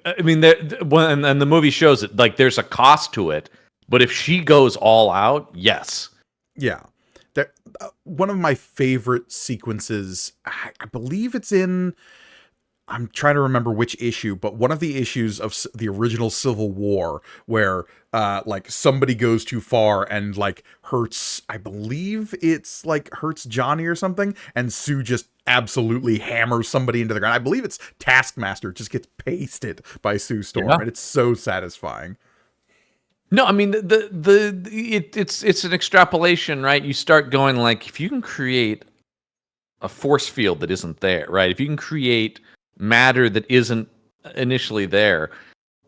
I mean, and the movie shows it, like there's a cost to it. But if she goes all out, yes. Yeah. One of my favorite sequences, I believe it's in, I'm trying to remember which issue, but one of the issues of the original Civil War where like somebody goes too far and like hurts, I believe it's like hurts Johnny or something, and Sue just absolutely hammers somebody into the ground. I believe it's Taskmaster, just gets pasted by Sue Storm, and it's so satisfying. No, I mean it's an extrapolation, right? You start going like, if you can create a force field that isn't there, right? If you can create matter that isn't initially there,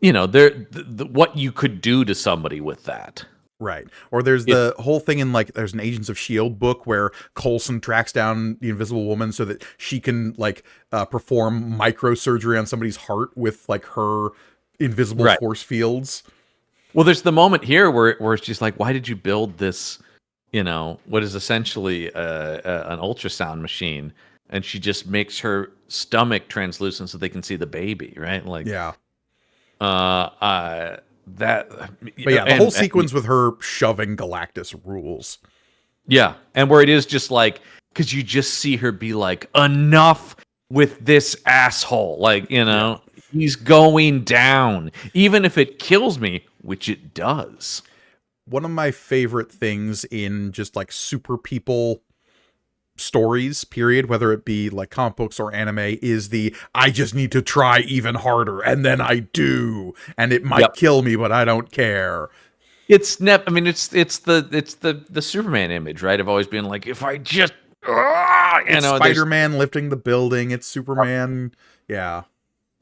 you know, what you could do to somebody with that. Right. Or there's the whole thing in like, there's an Agents of S.H.I.E.L.D. book where Coulson tracks down the Invisible Woman so that she can like perform microsurgery on somebody's heart with like her invisible force fields. Well, there's the moment here where it's just like, why did you build this, you know, what is essentially an ultrasound machine? And she just makes her stomach translucent so they can see the baby, right? Like, yeah. But yeah, the whole sequence with her shoving Galactus rules. Yeah, and where it is just like, because you just see her be like, enough with this asshole, like, you know. Yeah. He's going down, even if it kills me, which it does. One of my favorite things in just like super people stories, period, whether it be like comic books or anime, is the I just need to try even harder, and then I do, and it might kill me, but I don't care. I mean, it's the Superman image, right? Of always being like, if I just, it's Spider-Man lifting the building. It's Superman. Yeah.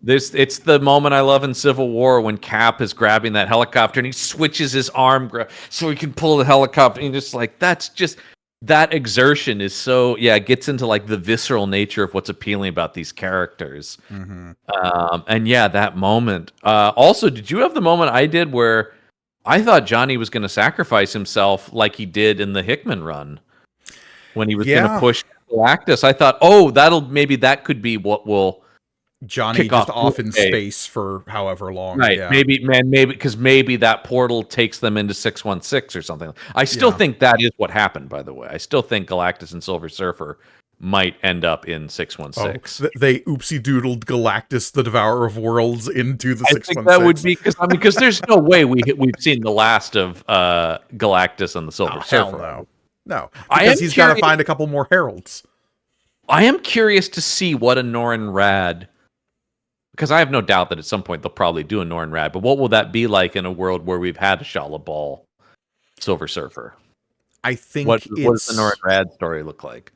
It's the moment I love in Civil War when Cap is grabbing that helicopter and he switches his arm so he can pull the helicopter. And just like, that exertion is so, it gets into like the visceral nature of what's appealing about these characters. Mm-hmm. And that moment. Also, did you have the moment I did where I thought Johnny was going to sacrifice himself like he did in the Hickman run when he was going to push Galactus? I thought, that could be what will Johnny just off in space for however long. Right. Yeah. Maybe because maybe that portal takes them into 616 or something. I still think that is what happened, by the way. I still think Galactus and Silver Surfer might end up in 616. Oh, they oopsie doodled Galactus, the Devourer of Worlds, into the 616. I think that would be because there's no way we've seen the last of Galactus and the Silver Surfer. Hell no, because he's got to find a couple more heralds. I am curious to see what a Norrin Radd, because I have no doubt that at some point they'll probably do a Norrin Radd, but what will that be like in a world where we've had a Shala Ball Silver Surfer? I think what does the Norrin Radd story look like?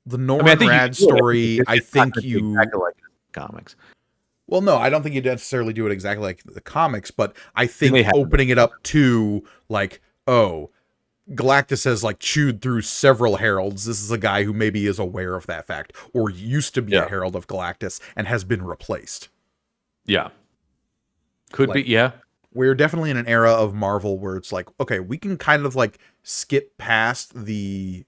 The Norrin Radd story, I think you exactly like comics. Well, no, I don't think you necessarily do it exactly like the comics, but I think opening it up to like, Galactus has like chewed through several heralds. This is a guy who maybe is aware of that fact, or used to be a herald of Galactus and has been replaced. Yeah. Could be, yeah. We're definitely in an era of Marvel where it's like, okay, we can kind of like skip past the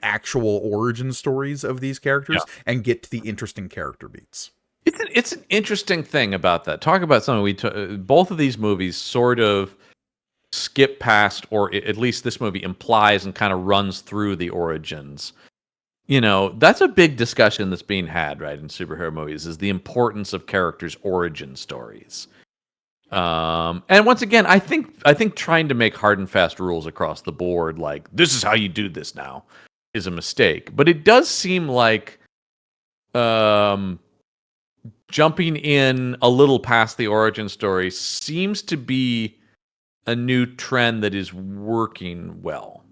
actual origin stories of these characters and get to the interesting character beats. It's an interesting thing about that. Talk about something both of these movies sort of skip past, or at least this movie implies and kind of runs through the origins. You know, that's a big discussion that's being had, right, in superhero movies, is the importance of characters' origin stories. And once again, I think trying to make hard and fast rules across the board, like this is how you do this now, is a mistake. But it does seem like jumping in a little past the origin story seems to be a new trend that is working well.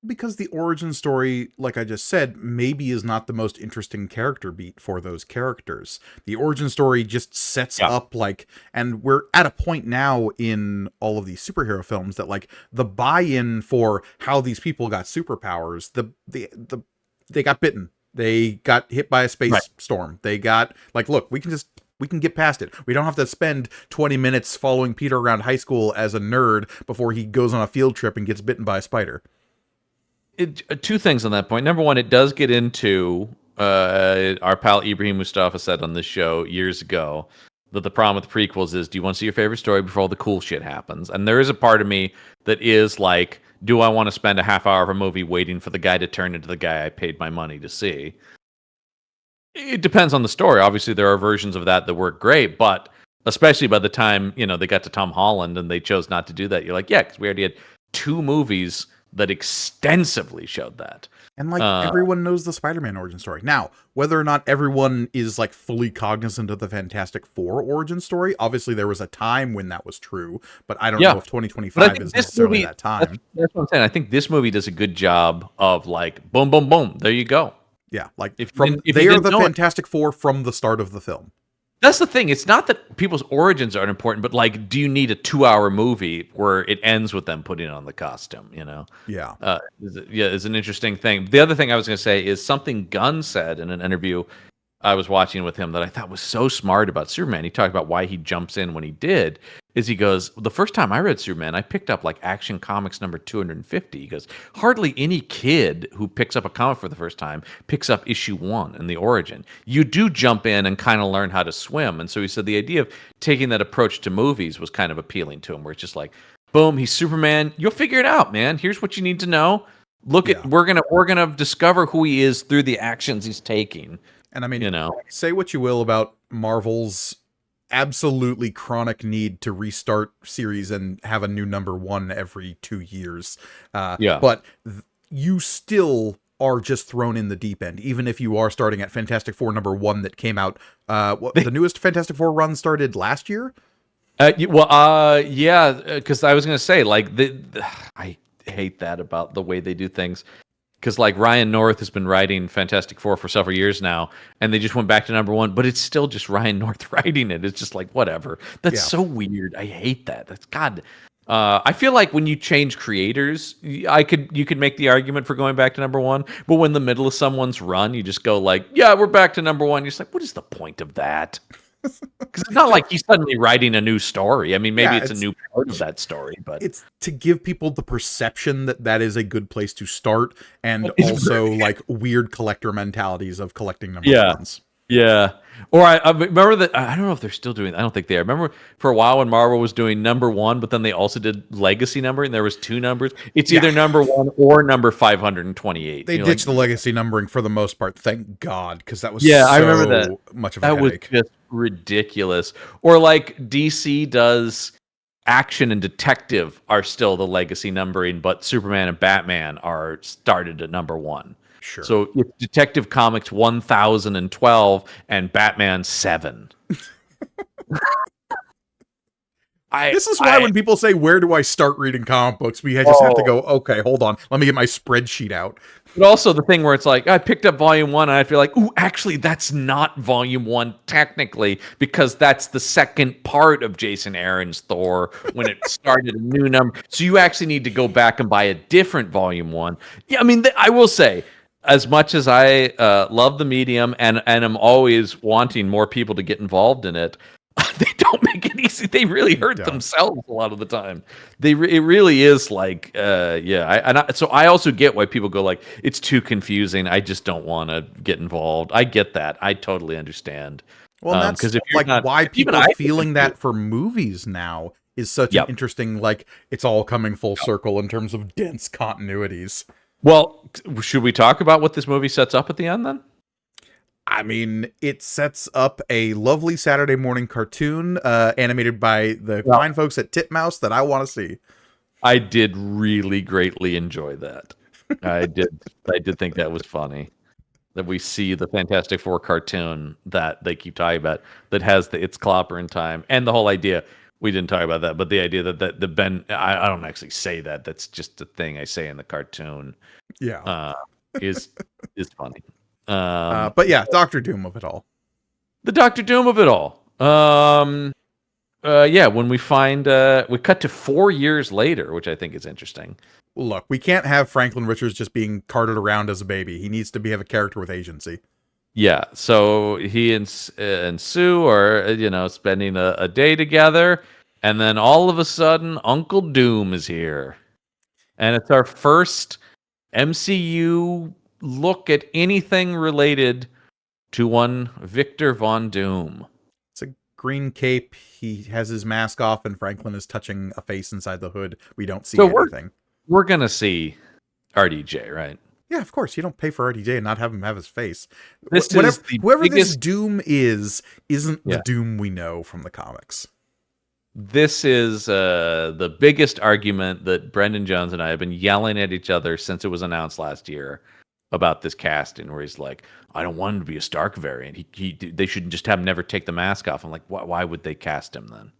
Because the origin story, like I just said, maybe is not the most interesting character beat for those characters. The origin story just sets up like, and we're at a point now in all of these superhero films that like the buy-in for how these people got superpowers, they got bitten. They got hit by a space storm. They got like, look, we can get past it. We don't have to spend 20 minutes following Peter around high school as a nerd before he goes on a field trip and gets bitten by a spider. Two things on that point. Number one, it does get into our pal Ibrahim Mustafa said on this show years ago that the problem with prequels is, do you want to see your favorite story before all the cool shit happens? And there is a part of me that is like, do I want to spend a half hour of a movie waiting for the guy to turn into the guy I paid my money to see? It depends on the story. Obviously, there are versions of that work great, but especially by the time, they got to Tom Holland and they chose not to do that, you're like, yeah, because we already had 2 movies that extensively showed that. And like everyone knows the Spider-Man origin story. Now, whether or not everyone is like fully cognizant of the Fantastic Four origin story, obviously there was a time when that was true, but I don't know if 2025 is necessarily that time. That's what I'm saying. I think this movie does a good job of like, boom, boom, boom, there you go. Yeah, like if they are the Fantastic Four from the start of the film. That's the thing. It's not that people's origins aren't important, but like, do you need a 2-hour movie where it ends with them putting on the costume? Yeah. It's an interesting thing. The other thing I was going to say is something Gunn said in an interview I was watching with him that I thought was so smart about Superman. He talked about why he jumps in when he did. Is he goes, the first time I read Superman, I picked up like Action Comics number 250. He goes, hardly any kid who picks up a comic for the first time picks up issue 1 in the origin. You do jump in and kind of learn how to swim. And so he said the idea of taking that approach to movies was kind of appealing to him, where it's just like, boom, he's Superman. You'll figure it out, man. Here's what you need to know. We're gonna discover who he is through the actions he's taking. And I mean, say what you will about Marvel's absolutely chronic need to restart series and have a new number 1 every 2 years. But you still are just thrown in the deep end, even if you are starting at Fantastic Four #1 that came out. The newest Fantastic Four run started last year. Yeah, because I was gonna say, like, I hate that about the way they do things. Because like Ryan North has been writing Fantastic Four for several years now, and they just went back to #1, but it's still just Ryan North writing it. It's just like whatever. That's so weird. I hate that. That's God. I feel like when you change creators, you could make the argument for going back to #1, but when in the middle of someone's run, you just go like, yeah, we're back to #1. You're just like, what is the point of that? Because it's not like he's suddenly writing a new story. I mean, maybe it's a new part of that story, but it's to give people the perception that that is a good place to start, and also like weird collector mentalities of collecting #1s. Yeah. Or I remember that. I don't know if they're still doing. I don't think they are. I remember for a while when Marvel was doing #1, but then they also did legacy numbering. There was 2 numbers. It's either #1 or number 528. They ditched the legacy numbering for the most part. Thank God, because that was I remember that. Much of a headache. Was just ridiculous. Or like DC does. Action and Detective are still the legacy numbering, but Superman and Batman are started at #1. Sure. So it's Detective Comics 1012 and Batman 7. This is why when people say, where do I start reading comic books? We just have to go, okay, hold on. Let me get my spreadsheet out. But also the thing where it's like, I picked up volume 1 and I feel like, ooh, actually, that's not volume 1 technically, because that's the second part of Jason Aaron's Thor when it started a new number. So you actually need to go back and buy a different volume 1. Yeah, I mean, I will say, as much as I love the medium and am always wanting more people to get involved in it, they don't make it easy. They really hurt themselves a lot of the time. It really is like, so I also get why people go like, it's too confusing. I just don't want to get involved. I get that. I totally understand. Well, that's if like why people are feeling that for movies now is such an interesting, like, it's all coming full circle in terms of dense continuities. Well, should we talk about what this movie sets up at the end then? I mean, it sets up a lovely Saturday morning cartoon animated by the fine folks at Titmouse that I want to see. I did really greatly enjoy that. I did think that was funny. That we see the Fantastic Four cartoon that they keep talking about that has the It's Clopper in time, and the whole idea. We didn't talk about that, but the idea that the Ben, I don't actually say that. That's just the thing I say in the cartoon. Yeah, is funny. But yeah, Doctor Doom of it all. The Doctor Doom of it all. Yeah, when we find we cut to 4 years later, which I think is interesting. Look, we can't have Franklin Richards just being carted around as a baby. He needs to have a character with agency. Yeah, so he and Sue are, spending a day together, and then all of a sudden, Uncle Doom is here. And it's our first MCU look at anything related to one Victor Von Doom. It's a green cape. He has his mask off, and Franklin is touching a face inside the hood. We don't see anything. We're going to see RDJ, right? Yeah, of course. You don't pay for RDJ and not have him have his face. Whoever this Doom isn't the Doom we know from the comics. This is the biggest argument that Brendan Jones and I have been yelling at each other since it was announced last year about this casting, where he's like, I don't want him to be a Stark variant. They should just have him never take the mask off. I'm like, why would they cast him then?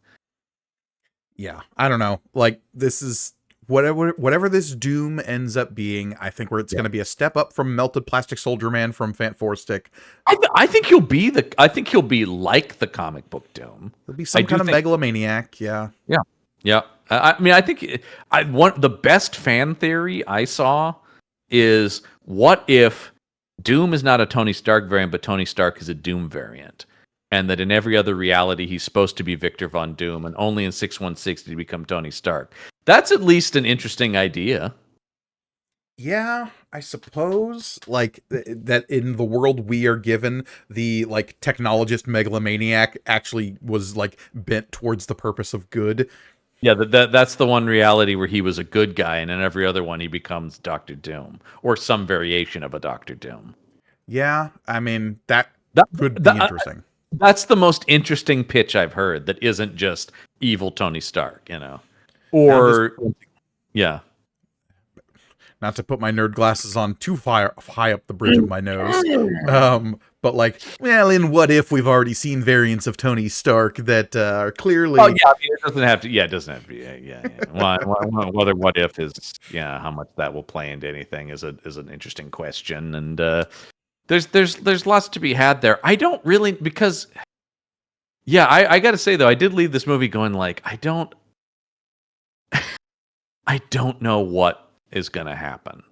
Yeah, I don't know. Like, this is... Whatever this Doom ends up being, I think it's going to be a step up from Melted Plastic Soldier Man from Fant Four Stick. I think he'll be like the comic book Doom. He'll be some kind of megalomaniac. Yeah. I mean, I think the best fan theory I saw is, what if Doom is not a Tony Stark variant, but Tony Stark is a Doom variant? And that in every other reality, he's supposed to be Victor Von Doom, and only in 616 did he become Tony Stark. That's at least an interesting idea. Yeah, I suppose. Like, that in the world we are given, the, like, technologist megalomaniac actually was, like, bent towards the purpose of good. Yeah, that's the one reality where he was a good guy, and in every other one, he becomes Doctor Doom, or some variation of a Doctor Doom. Yeah, I mean, that could be interesting. That's the most interesting pitch I've heard that isn't just evil Tony Stark, Or, yeah. not to put my nerd glasses on too high up the bridge of my nose. But like, well, in What If, we've already seen variants of Tony Stark that are clearly. Oh yeah, I mean, it doesn't have to. Yeah, it doesn't have to be. Yeah. Whether What If is, how much that will play into anything is an interesting question, and there's lots to be had there. I don't really, because I got to say though, I did leave this movie going like, I don't know what is going to happen.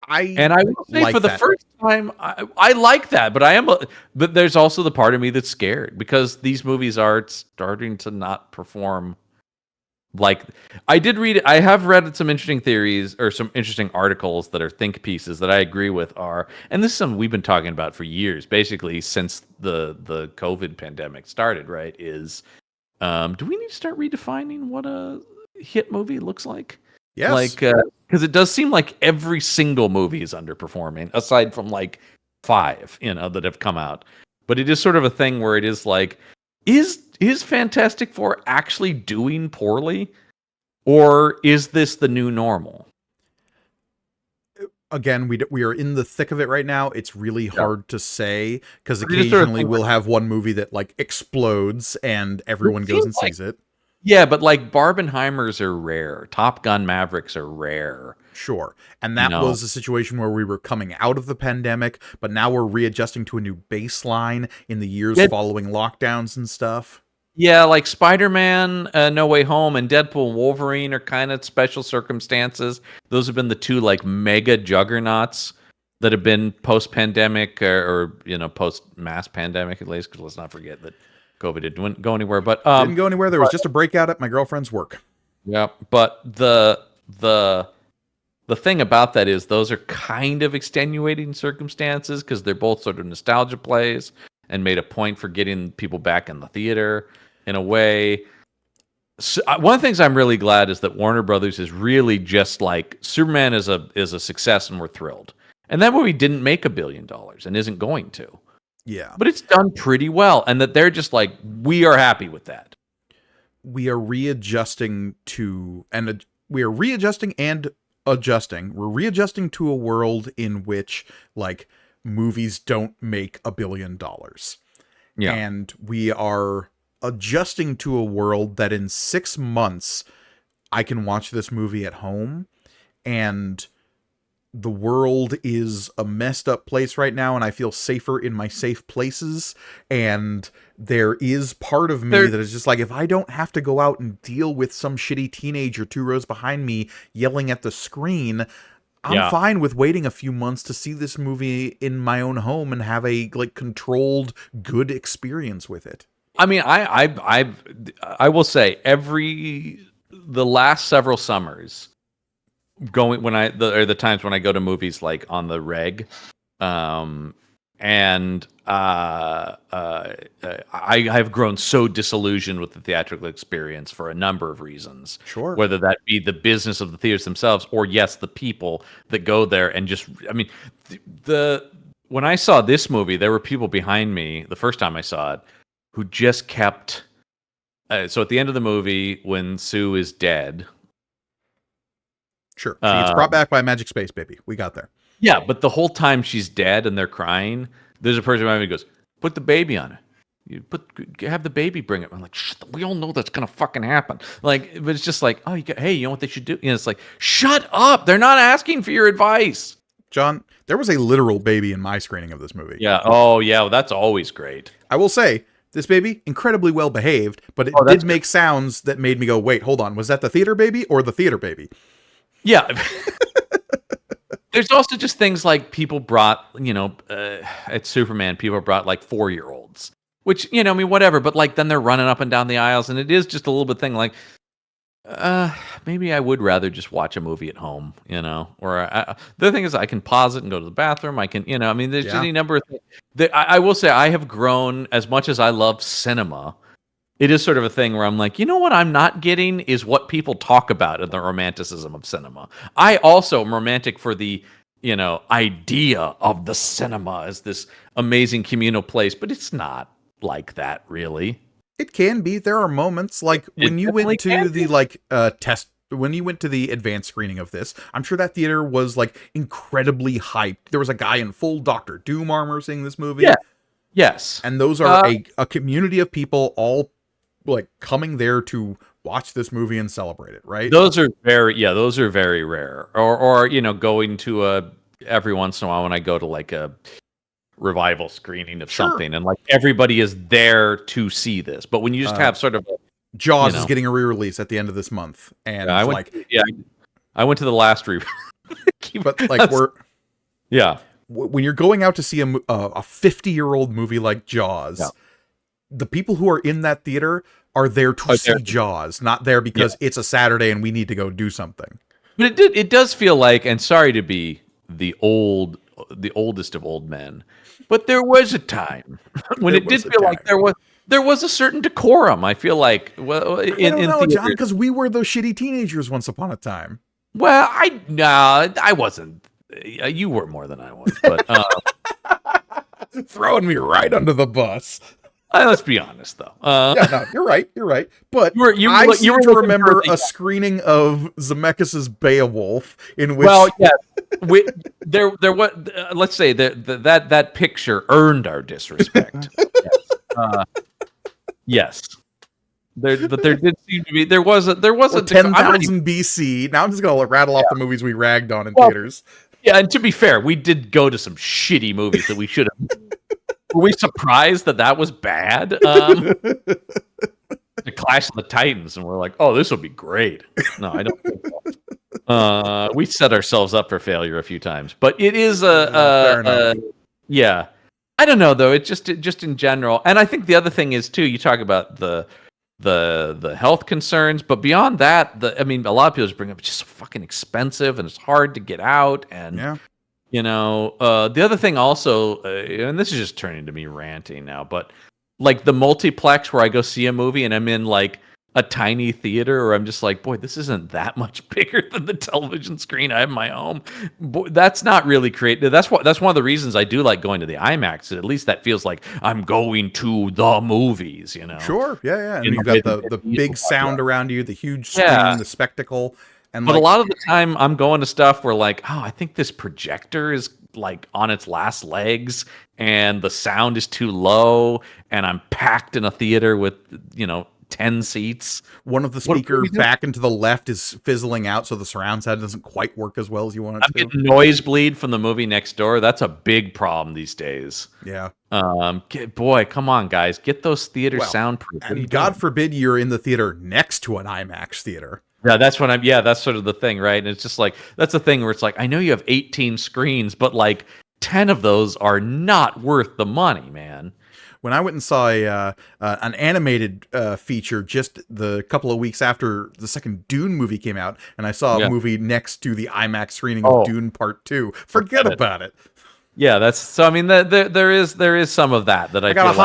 And I will say, like, for the first time, I like that, but but there's also the part of me that's scared because these movies are starting to not perform. Like, I have read some interesting theories or some interesting articles that are think pieces that I agree with and this is something we've been talking about for years, basically since the COVID pandemic started, right? Is, do we need to start redefining what a hit movie looks like? Yes. Like, because it does seem like every single movie is underperforming, aside from like 5, that have come out. But it is sort of a thing where it is like, is Fantastic Four actually doing poorly, or is this the new normal? Again, we are in the thick of it right now. It's really hard to say because occasionally we'll have one movie that like explodes and everyone goes and sees it. Yeah, but like Barbenheimers are rare. Top Gun Mavericks are rare. Sure. And that was a situation where we were coming out of the pandemic, but now we're readjusting to a new baseline in the years following lockdowns and stuff. Yeah, like Spider-Man, No Way Home, and Deadpool and Wolverine are kind of special circumstances. Those have been the two like mega juggernauts that have been post-pandemic or post-mass pandemic at least, because let's not forget that COVID didn't go anywhere, but didn't go anywhere. There was just a breakout at my girlfriend's work. Yeah, but the thing about that is those are kind of extenuating circumstances because they're both sort of nostalgia plays and made a point for getting people back in the theater in a way. So, one of the things I'm really glad is that Warner Brothers is really just like, Superman is a success and we're thrilled. And that movie didn't make $1 billion and isn't going to. Yeah. But it's done pretty well, and that they're just like, we are happy with that. We are readjusting and adjusting. We're readjusting to a world in which like movies don't make $1 billion. Yeah. And we are adjusting to a world that in 6 months I can watch this movie at home, and the world is a messed up place right now, and I feel safer in my safe places. And there is part of me that is just like, if I don't have to go out and deal with some shitty teenager 2 rows behind me yelling at the screen, I'm fine with waiting a few months to see this movie in my own home and have a like controlled, good experience with it. I mean, I will say the last several summers, the times when I go to movies like on the reg, and I have grown so disillusioned with the theatrical experience for a number of reasons. Sure. Whether that be the business of the theaters themselves, or the people that go there and just, I mean, when I saw this movie, there were people behind me the first time I saw it who just kept. So at the end of the movie, when Sue is dead. Sure. She gets brought back by a magic space baby. We got there. Yeah, but the whole time she's dead and they're crying, there's a person behind me who goes, put the baby on it. Have the baby bring it. I'm like, we all know that's going to fucking happen. Like, but it's just like, hey, you know what they should do? It's like, shut up. They're not asking for your advice. John, there was a literal baby in my screening of this movie. Yeah. Oh, yeah. Well, that's always great. I will say, this baby, incredibly well behaved, but it did make sounds that made me go, wait, hold on. Was that the theater baby or the theater baby? Yeah. There's also just things like people brought, at Superman, people brought like 4-year-olds, which, I mean, whatever. But like, then they're running up and down the aisles. And it is just a little bit thing like, maybe I would rather just watch a movie at home, or the other thing is I can pause it and go to the bathroom. I can, I mean, there's any number of things. I will say I have grown, as much as I love cinema. It is sort of a thing where I'm like, what I'm not getting is what people talk about in the romanticism of cinema. I also am romantic for the, idea of the cinema as this amazing communal place, but it's not like that, really. It can be. There are moments like when you went to the test when you went to the advanced screening of this, I'm sure that theater was like incredibly hyped. There was a guy in full Doctor Doom armor seeing this movie. Yeah. Yes. And those are a community of people all like coming there to watch this movie and celebrate it, right? Those are very rare. Or going to every once in a while when I go to like a revival screening of something, and like everybody is there to see this. But when you just have sort of Jaws is getting a re-release at the end of this month, and I went to the last but like yeah. When you're going out to see a 50-year-old movie like Jaws, the people who are in that theater are there to see Jaws, not there because it's a Saturday and we need to go do something. But it does feel like, and sorry to be the oldest of old men, but there was a time when it did feel like there was a certain decorum. I feel like, well, I don't know, John, because we were those shitty teenagers once upon a time. Well, I wasn't. You were more than I was, but throwing me right under the bus. Let's be honest, though. No, you're right. But I seem to remember a screening of Zemeckis' Beowulf in which. Well, yeah, there was. Let's say that picture earned our disrespect. Yes. But there did seem to be there was a 10,000 BC. Now I'm just gonna rattle off the movies we ragged on in theaters. Yeah, and to be fair, we did go to some shitty movies that we should have. Were we surprised that was bad? The Clash of the Titans, and we're like, oh, this will be great. No, I don't think so. We set ourselves up for failure a few times, but it is yeah. I don't know though. It just in general, and I think the other thing is too. You talk about the health concerns, but beyond that, a lot of people just bring up it's just so fucking expensive and it's hard to get out, and the other thing also, and this is just turning to me ranting now, but like the multiplex where I go see a movie and I'm in like a tiny theater, or I'm just like, boy, this isn't that much bigger than the television screen I have in my home. Boy, that's not really creative. That's one of the reasons I do like going to the IMAX. At least that feels like I'm going to the movies, Sure, yeah. And you've got the big sound around you, the huge screen, the spectacle. But a lot of the time I'm going to stuff where like, oh, I think this projector is like on its last legs and the sound is too low and I'm packed in a theater with, 10 seats. One of the speakers back and to the left is fizzling out, so the surround sound doesn't quite work as well as you want it to. I'm getting nosebleed from the movie next door. That's a big problem these days. Yeah. Come on, guys. Get those theaters soundproof. And God forbid you're in the theater next to an IMAX theater. Yeah, that's sort of the thing, right? And it's just like, that's the thing where it's like, I know you have 18 screens, but like 10 of those are not worth the money, man. When I went and saw an animated feature just the couple of weeks after the second Dune movie came out, and I saw a movie next to the IMAX screening of Dune Part 2, forget about it. Yeah, that's so. I mean, there is some of that I got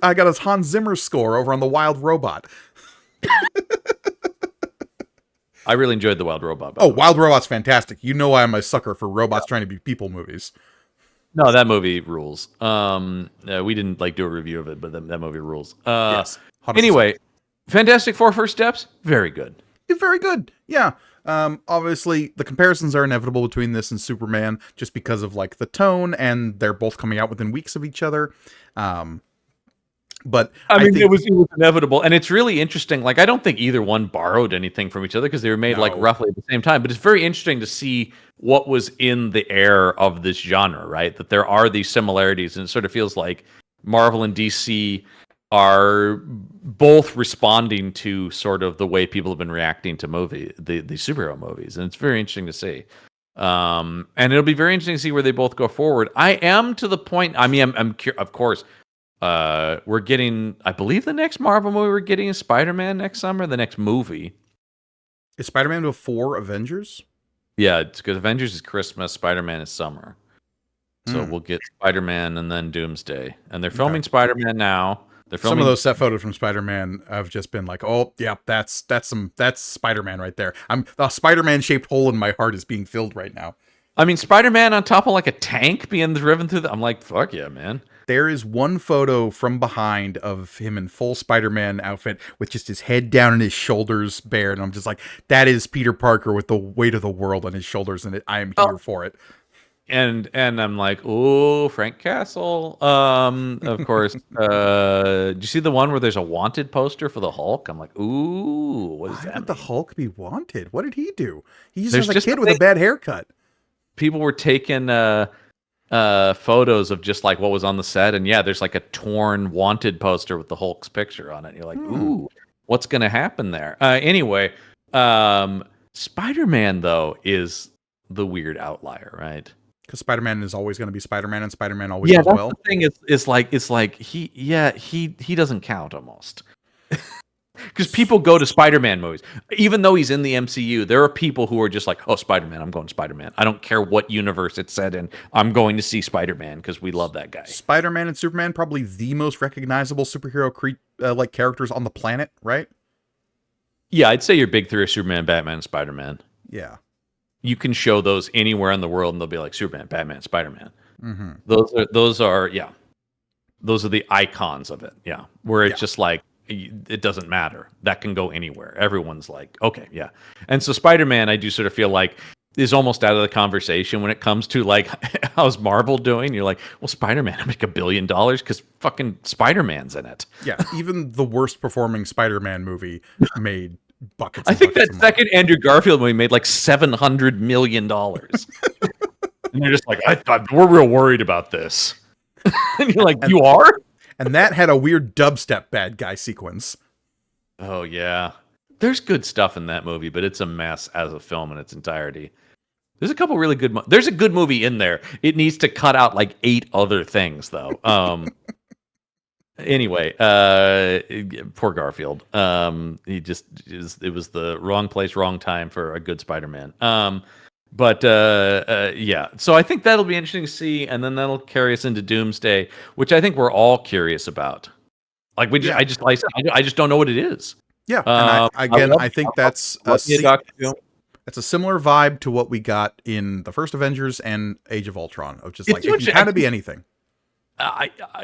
I got a Hans Zimmer score over on the Wild Robot. I really enjoyed the Wild Robot. Wild Robot's fantastic. You know I'm a sucker for robots trying to be people movies. No, that movie rules. We didn't do a review of it, but that movie rules. Yes. 100%. Anyway, Fantastic Four: First Steps, very good. Very good. Yeah. Obviously, the comparisons are inevitable between this and Superman, just because of the tone, and they're both coming out within weeks of each other. But I mean, it was inevitable, and it's really interesting. I don't think either one borrowed anything from each other because they were made roughly at the same time. But it's very interesting to see what was in the air of this genre, right? That there are these similarities, and it sort of feels like Marvel and DC are both responding to sort of the way people have been reacting to the superhero movies, and it's very interesting to see. And it'll be very interesting to see where they both go forward. I am to the point. I mean, I'm of course. We're getting, I believe the next Marvel movie we're getting is Spider-Man next summer, the next movie. Is Spider-Man before Avengers? Yeah, it's because Avengers is Christmas, Spider-Man is summer. So we'll get Spider-Man and then Doomsday. And they're filming Spider-Man now. Some of those set photos from Spider-Man have just been like, oh, yeah, that's Spider-Man right there. The Spider-Man shaped hole in my heart is being filled right now. I mean, Spider-Man on top of a tank being driven through I'm like, fuck yeah, man. there is one photo from behind of him in full Spider-Man outfit with just his head down and his shoulders bare, and I'm just like, that is Peter Parker with the weight of the world on his shoulders, and I am here for it. And I'm like, oh, Frank Castle. Of course. Do you see the one where there's a wanted poster for the Hulk? I'm like, ooh, what does that mean? The Hulk be wanted? What did he do? He's There's just a just kid a with a thing- bad haircut. People were taking photos of just like what was on the set, and yeah, there's like a torn wanted poster with the Hulk's picture on it. You're like, ooh, what's gonna happen there? Anyway, Spider-Man though is the weird outlier, right? Because Spider-Man is always going to be Spider-Man, and Spider-Man always Yeah, does that's well. the thing. It's like he doesn't count almost. Because people go to Spider-Man movies. Even though he's in the MCU, there are people who are just like, oh, Spider-Man, I'm going Spider-Man. I don't care what universe it's set in. I'm going to see Spider-Man because we love that guy. Spider-Man and Superman, probably the most recognizable superhero like characters on the planet, right? Yeah, I'd say your big three are Superman, Batman, and Spider-Man. Yeah. You can show those anywhere in the world, and they'll be like Superman, Batman, Spider-Man. Mm-hmm. Those are the icons of it. Yeah, where it's just like, it doesn't matter. That can go anywhere. Everyone's like, okay, yeah. And so Spider-Man, I do sort of feel like, is almost out of the conversation when it comes to like, how's Marvel doing? You're like, well, Spider-Man, I make $1 billion because fucking Spider-Man's in it. Yeah, even the worst performing Spider-Man movie made buckets. I think that of second Andrew Garfield movie made like $700 million. And they're just like, I thought we're real worried about this. And you're like, you are? And that had a weird dubstep bad guy sequence. Oh, yeah. There's good stuff in that movie, but it's a mess as a film in its entirety. There's a couple really good... There's a good movie in there. It needs to cut out like 8 other things, though. Anyway, poor Garfield. He just... It was the wrong place, wrong time for a good Spider-Man. But yeah, so I think that'll be interesting to see, and then that'll carry us into Doomsday, which I think we're all curious about. Like I just don't know what it is. Yeah, and I think that's a similar vibe to what we got in the first Avengers and Age of Ultron, of just like it can kind of be anything.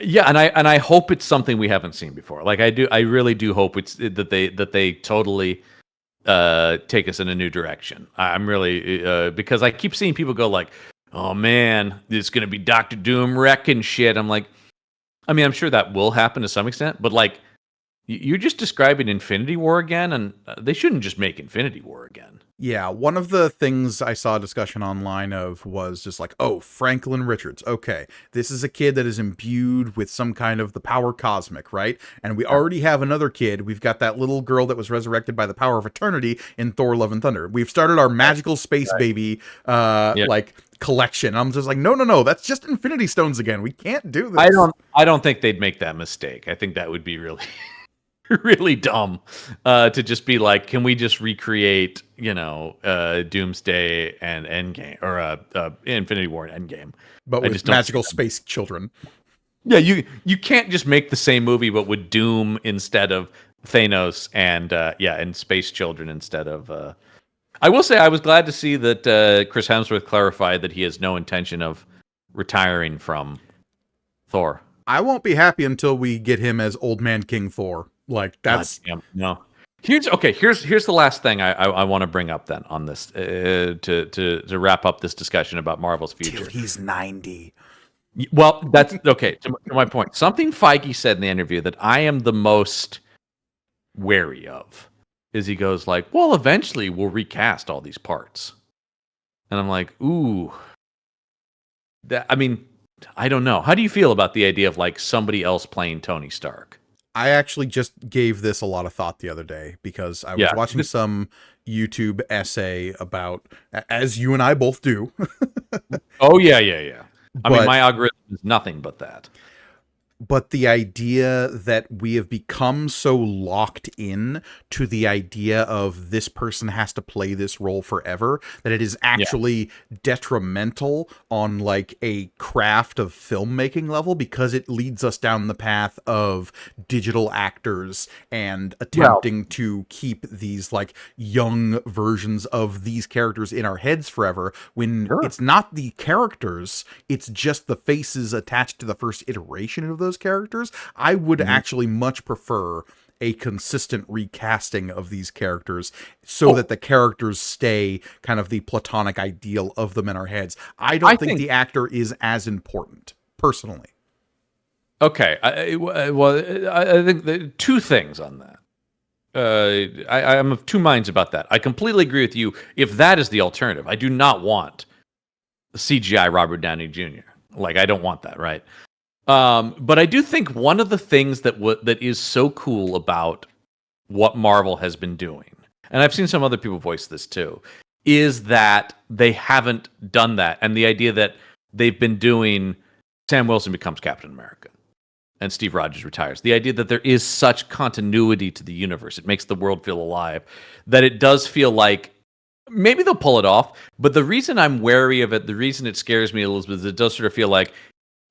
Yeah, and I hope it's something we haven't seen before. Like I really do hope it's that they totally take us in a new direction. I'm really because I keep seeing people go like, oh man, it's gonna be Doctor Doom wrecking shit. I'm like, I mean, I'm sure that will happen to some extent, but like, you're just describing Infinity War again, and they shouldn't just make Infinity War again. Yeah, one of the things I saw a discussion online of was just like, oh, Franklin Richards. Okay, this is a kid that is imbued with some kind of the power cosmic, right? And we already have another kid. We've got that little girl that was resurrected by the power of eternity in Thor: Love and Thunder. We've started our magical space baby, like collection. I'm just like, no, that's just Infinity Stones again. We can't do this. I don't think they'd make that mistake. I think that would be really really dumb to just be like, can we just recreate, Doomsday and Endgame, or Infinity War and Endgame, but with magical space children? Yeah, you can't just make the same movie but with Doom instead of Thanos, and and space children instead of I will say I was glad to see that Chris Hemsworth clarified that he has no intention of retiring from Thor. I won't be happy until we get him as Old Man King Thor. Like, that's... no. Here's the last thing I want to bring up then on this to wrap up this discussion about Marvel's future. Till he's 90. Well, that's okay. To my point, something Feige said in the interview that I am the most wary of is he goes like, well, eventually we'll recast all these parts. And I'm like, ooh. I mean, I don't know. How do you feel about the idea of like somebody else playing Tony Stark? I actually just gave this a lot of thought the other day because I was watching some YouTube essay about, as you and I both do. Oh, yeah. I mean, my algorithm is nothing but that. but the idea that we have become so locked in to the idea of this person has to play this role forever that it is actually detrimental on like a craft of filmmaking level, because it leads us down the path of digital actors and attempting to keep these like young versions of these characters in our heads forever, when it's not the characters, it's just the faces attached to the first iteration of those characters. I would actually much prefer a consistent recasting of these characters so that the characters stay kind of the platonic ideal of them in our heads. I don't think the actor is as important, personally. Okay. I think two things on that. I'm of two minds about that. I completely agree with you. If that is the alternative, I do not want CGI Robert Downey Jr. Like, I don't want that, right? But I do think one of the things that is so cool about what Marvel has been doing, and I've seen some other people voice this too, is that they haven't done that. And the idea that they've been doing Sam Wilson becomes Captain America and Steve Rogers retires. The idea that there is such continuity to the universe, it makes the world feel alive, that it does feel like maybe they'll pull it off. But the reason I'm wary of it, the reason it scares me a little bit, is it does sort of feel like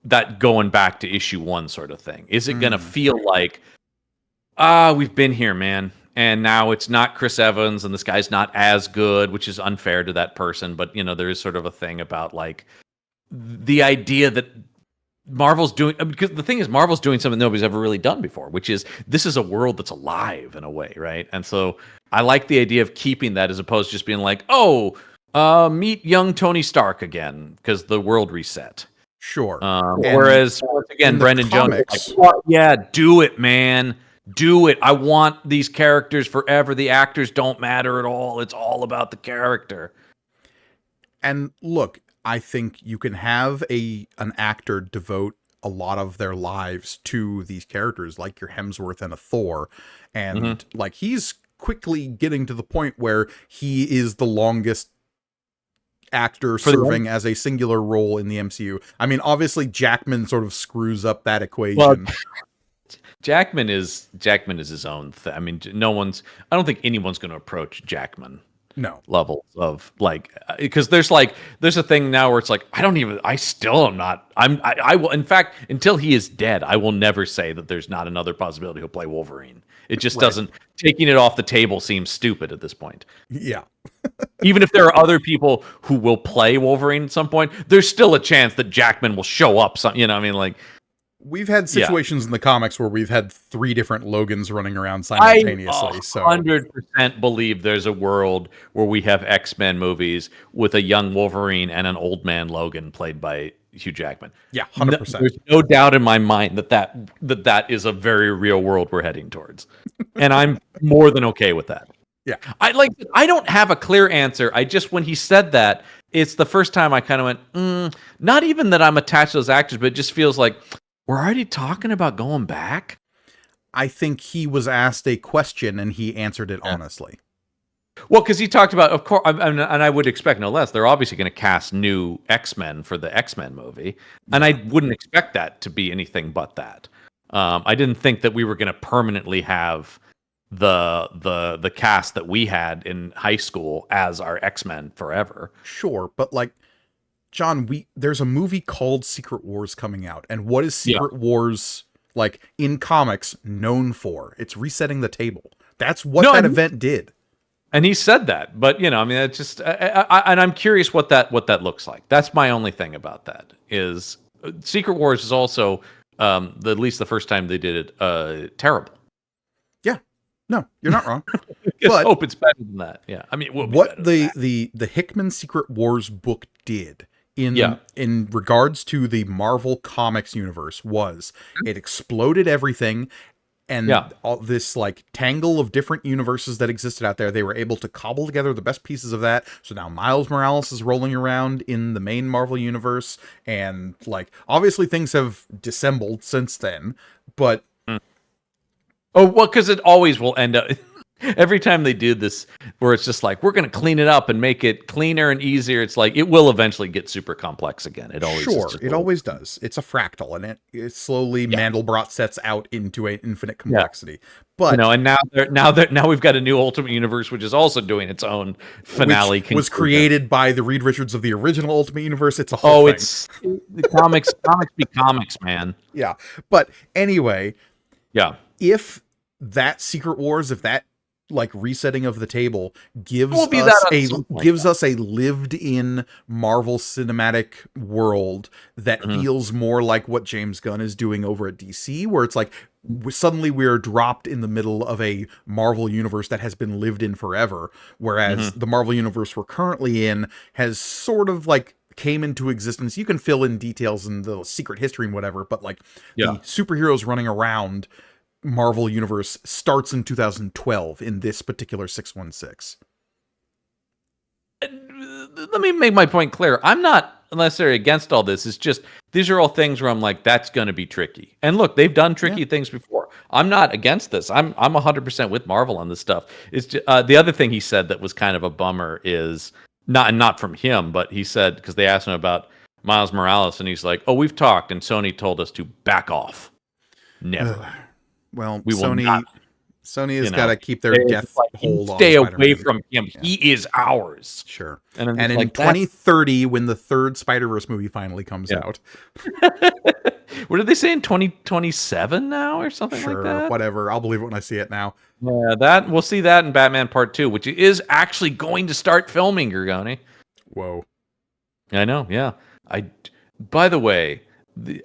that going back to issue 1 sort of thing. Is it going to feel like, we've been here, man, and now it's not Chris Evans, and this guy's not as good, which is unfair to that person. But, there is sort of a thing about, like, the idea that Marvel's doing, because the thing is, Marvel's doing something nobody's ever really done before, which is, this is a world that's alive in a way, right? And so I like the idea of keeping that, as opposed to just being like, meet young Tony Stark again, because the world reset. Sure. Whereas, once again, Brendan Jones is like, yeah, do it, man. Do it. I want these characters forever. The actors don't matter at all. It's all about the character. And look, I think you can have an actor devote a lot of their lives to these characters, like your Hemsworth and a Thor. And like, he's quickly getting to the point where he is the longest actor serving as a singular role in the MCU. I mean, obviously Jackman sort of screws up that equation. Well, Jackman is his own thing. I mean, I don't think anyone's going to approach Jackman levels of, like, because there's a thing now where it's like, I still am not, I will, in fact, until he is dead, I will never say that there's not another possibility he'll play Wolverine. It just doesn't, taking it off the table seems stupid at this point. Yeah. Even if there are other people who will play Wolverine at some point, there's still a chance that Jackman will show up. We've had situations in the comics where we've had 3 different Logans running around simultaneously. I 100% believe there's a world where we have X-Men movies with a young Wolverine and an old man Logan played by Hugh Jackman. Yeah, 100%. There's no doubt in my mind that is a very real world we're heading towards. And I'm more than okay with that. Yeah. I don't have a clear answer. When he said that, it's the first time I kind of went, not even that I'm attached to those actors, but it just feels like, we're already talking about going back? I think he was asked a question and he answered it honestly. Well, because he talked about, of course, and I would expect no less, they're obviously going to cast new X-Men for the X-Men movie, and I wouldn't expect that to be anything but that. I didn't think that we were going to permanently have the cast that we had in high school as our X-Men forever. Sure, but like, John, there's a movie called Secret Wars coming out, and what is Secret Wars, like, in comics, known for? It's resetting the table. That's what that event did. And he said that, but it's just, and I'm curious what that looks like. That's my only thing about that. Is Secret Wars is also, at least the first time they did it, terrible. Yeah, no, you're not wrong. But hope it's better than that. Yeah, I mean, what the Hickman Secret Wars book did in regards to the Marvel Comics universe was it exploded everything, and all this like tangle of different universes that existed out there. They were able to cobble together the best pieces of that. So now Miles Morales is rolling around in the main Marvel universe, and like, obviously things have dissembled since then, but oh well, because it always will end up. Every time they do this, where it's just like, we're going to clean it up and make it cleaner and easier, it's like, it will eventually get super complex again. It always Sure, is. it always does. It's a fractal, and it slowly Mandelbrot sets out into an infinite complexity. But and now we've got a new Ultimate Universe, which is also doing its own finale. Which was created by the Reed Richards of the original Ultimate Universe. It's a whole thing. It's the comics be comics, man. Yeah, but anyway, Yeah. if that Secret Wars, if that like resetting of the table gives us a lived-in Marvel Cinematic world that feels more like what James Gunn is doing over at DC, where it's like suddenly we're dropped in the middle of a Marvel universe that has been lived in forever, whereas the Marvel universe we're currently in has sort of like came into existence. You can fill in details in the secret history and whatever, but like the superheroes running around Marvel Universe starts in 2012 in this particular 616. Let me make my point clear. I'm not necessarily against all this. It's just these are all things where I'm like, that's going to be tricky. And look, they've done tricky things before. I'm not against this. I'm 100% with Marvel on this stuff. It's just, the other thing he said that was kind of a bummer is not from him, but he said, because they asked him about Miles Morales, and he's like, "Oh, we've talked, and Sony told us to back off." Never. Well, We will not. Sony has got to keep their death hold on. Stay away from him. Yeah. He is ours. Sure. And in like, 2030, when the third Spider-Verse movie finally comes out. What did they say in 2027 now or something like that? Whatever. I'll believe it when I see it now. Yeah, we'll see that in Batman Part 2, which is actually going to start filming, Gergoni. Whoa. I know, yeah. By the way,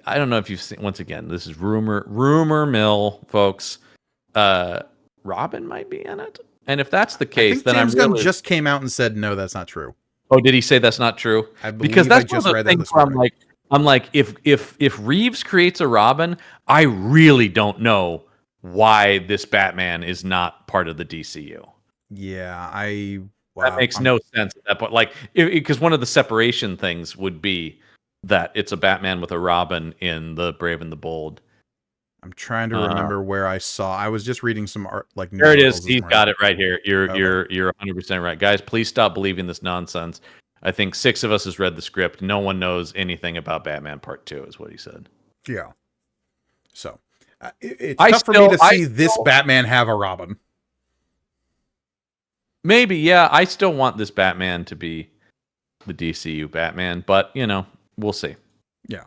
I don't know if you've seen, once again, this is rumor mill, folks. Robin might be in it. And if that's the case, then James Gunn just came out and said, no, that's not true. Oh, did he say that's not true? Because that's one of the things where I'm like, if Reeves creates a Robin, I really don't know why this Batman is not part of the DCU. Yeah, that makes no sense at that point. Like, because one of the separation things would be that it's a Batman with a Robin in the Brave and the Bold. I'm trying to remember where I saw. I was just reading some art, like there it is. He's got it right here. You're 100% right, guys. Please stop believing this nonsense. I think 6 of us has read the script. No one knows anything about Batman Part 2, is what he said. Yeah. So it's tough for me to see this Batman have a Robin. Maybe, yeah. I still want this Batman to be the DCU Batman, but we'll see. Yeah.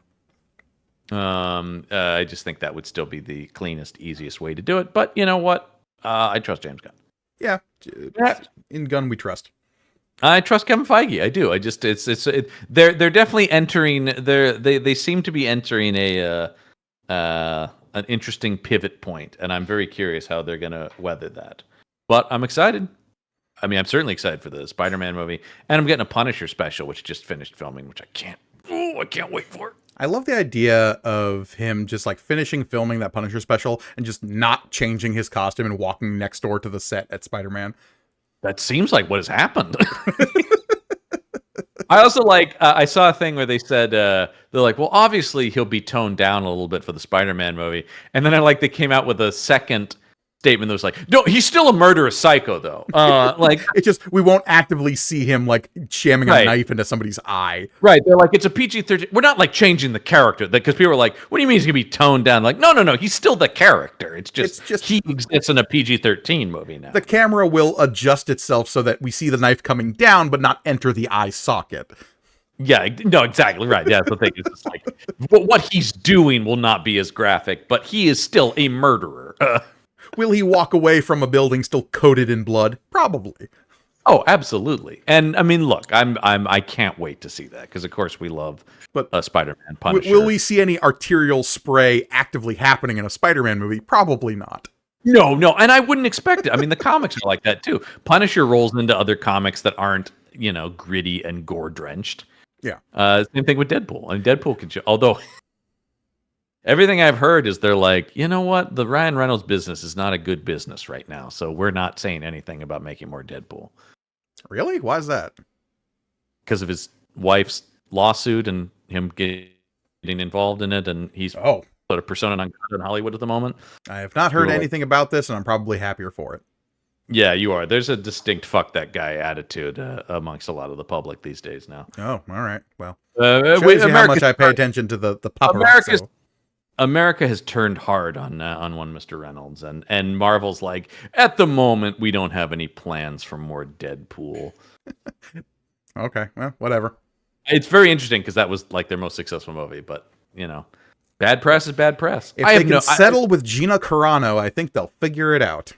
I just think that would still be the cleanest, easiest way to do it. But you know what? I trust James Gunn. Yeah. In Gunn, we trust. I trust Kevin Feige. I do. I just they're definitely entering. They seem to be entering an interesting pivot point, and I'm very curious how they're going to weather that. But I'm excited. I mean, I'm certainly excited for the Spider-Man movie, and I'm getting a Punisher special, which just finished filming, which I can't wait for. I love the idea of him just like finishing filming that Punisher special and just not changing his costume and walking next door to the set at Spider-Man. That seems like what has happened. I also I saw a thing where they said, they're like, well, obviously he'll be toned down a little bit for the Spider-Man movie. And then they came out with a second statement that was like, no, he's still a murderous psycho though. It's just, we won't actively see him like jamming a knife into somebody's eye. Right. They're like, it's a PG-13. We're not like changing the character, because people were like, what do you mean he's gonna be toned down? Like, no, he's still the character. It's just he exists in a PG-13 movie now. The camera will adjust itself so that we see the knife coming down but not enter the eye socket. Yeah, no, exactly right. Yeah, that's the thing. It's just like, what he's doing will not be as graphic, but he is still a murderer. Will he walk away from a building still coated in blood? Probably. Oh, absolutely. And I mean, look, I can't wait to see that, because of course we love Spider-Man Punisher. Will we see any arterial spray actively happening in a Spider-Man movie? Probably not. No, and I wouldn't expect it. I mean, the comics are like that too. Punisher rolls into other comics that aren't, gritty and gore drenched. Yeah. Same thing with Deadpool. I mean, Deadpool can, although everything I've heard is they're like, you know what? The Ryan Reynolds business is not a good business right now, so we're not saying anything about making more Deadpool. Really? Why is that? Because of his wife's lawsuit and him getting involved in it, and he's sort of persona non grata in Hollywood at the moment. I have not heard anything about this, and I'm probably happier for it. Yeah, you are. There's a distinct "fuck that guy" attitude amongst a lot of the public these days now. Oh, all right. Well, shows you how much I pay attention to the paparazzi. America has turned hard on one Mr. Reynolds, and Marvel's like, at the moment, we don't have any plans for more Deadpool. Okay, well, whatever. It's very interesting because that was like their most successful movie, but bad press is bad press. If they can settle with Gina Carano, I think they'll figure it out.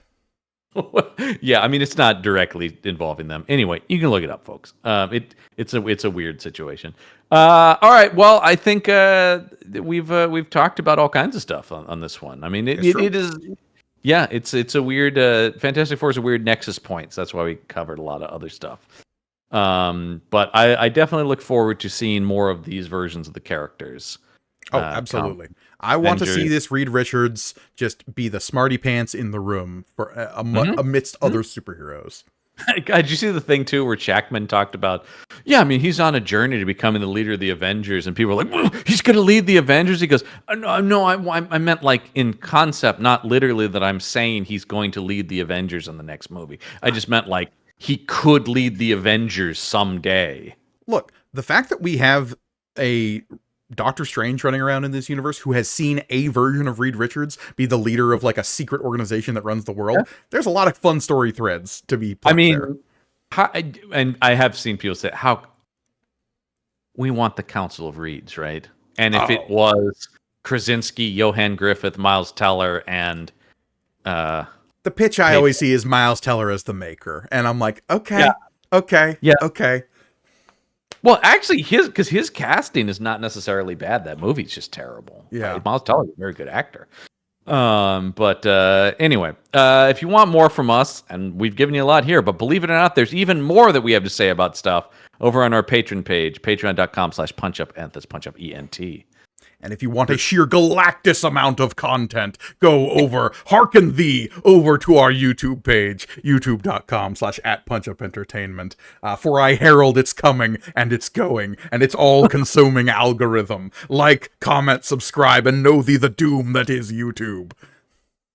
Yeah, I mean, it's not directly involving them. Anyway, you can look it up, folks. It's a weird situation. All right, well, I think we've talked about all kinds of stuff on this one. I mean, it is. Yeah, it's a weird. Fantastic Four is a weird nexus point. So that's why we covered a lot of other stuff. But I definitely look forward to seeing more of these versions of the characters. Oh, absolutely. I want to see this Reed Richards just be the smarty pants in the room for amidst other superheroes. God, did you see the thing too where Jackman talked about? Yeah, I mean, he's on a journey to becoming the leader of the Avengers, and people are like, "He's going to lead the Avengers." He goes, "No, I meant like in concept, not literally that I'm saying he's going to lead the Avengers in the next movie. I just meant like he could lead the Avengers someday." Look, the fact that we have a Doctor Strange running around in this universe who has seen a version of Reed Richards be the leader of like a secret organization that runs the world. Yeah. There's a lot of fun story threads to be put there. And I have seen people say, how we want the Council of Reeds, right? And if it was Krasinski, Johan Griffith, Miles Teller, and the pitch I always see is Miles Teller as the maker. And I'm like, okay. Well, actually, his casting is not necessarily bad. That movie's just terrible. Yeah, right? Miles Teller is a very good actor. But anyway, if you want more from us, and we've given you a lot here, but believe it or not, there's even more that we have to say about stuff over on our Patreon page, patreon.com/punchup, that's punchup, ENT. And if you want a sheer Galactus amount of content, go over, hearken thee over to our YouTube page, youtube.com/@punchupentertainment. For I herald its coming and its going, and its all-consuming algorithm. Like, comment, subscribe, and know thee the doom that is YouTube.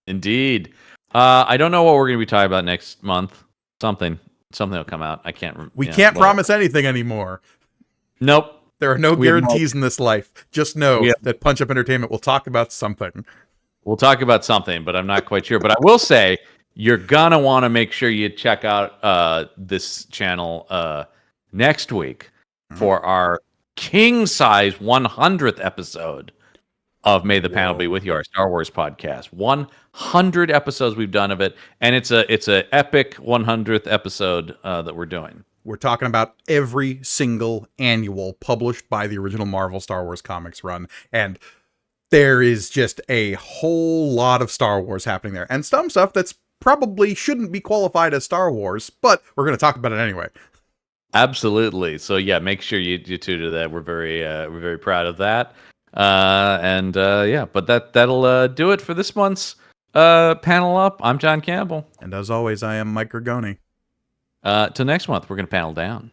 Indeed. I don't know what we're going to be talking about next month. Something will come out. I can't remember. We can't promise anything anymore. Nope. There are no guarantees in this life. Just know that Punch Up Entertainment will talk about something. We'll talk about something, but I'm not quite sure. But I will say, you're going to want to make sure you check out this channel next week for our king-size 100th episode of May the Panel Be With You, our Star Wars podcast. 100 episodes we've done of it, and it's a epic 100th episode that we're doing. We're talking about every single annual published by the original Marvel Star Wars comics run. And there is just a whole lot of Star Wars happening there. And some stuff that's probably shouldn't be qualified as Star Wars, but we're going to talk about it anyway. Absolutely. So yeah, make sure you tune to that. We're very proud of that. But that'll do it for this month's Panel Up. I'm John Campbell. And as always, I am Mike Gargoni. Till next month, we're going to panel down.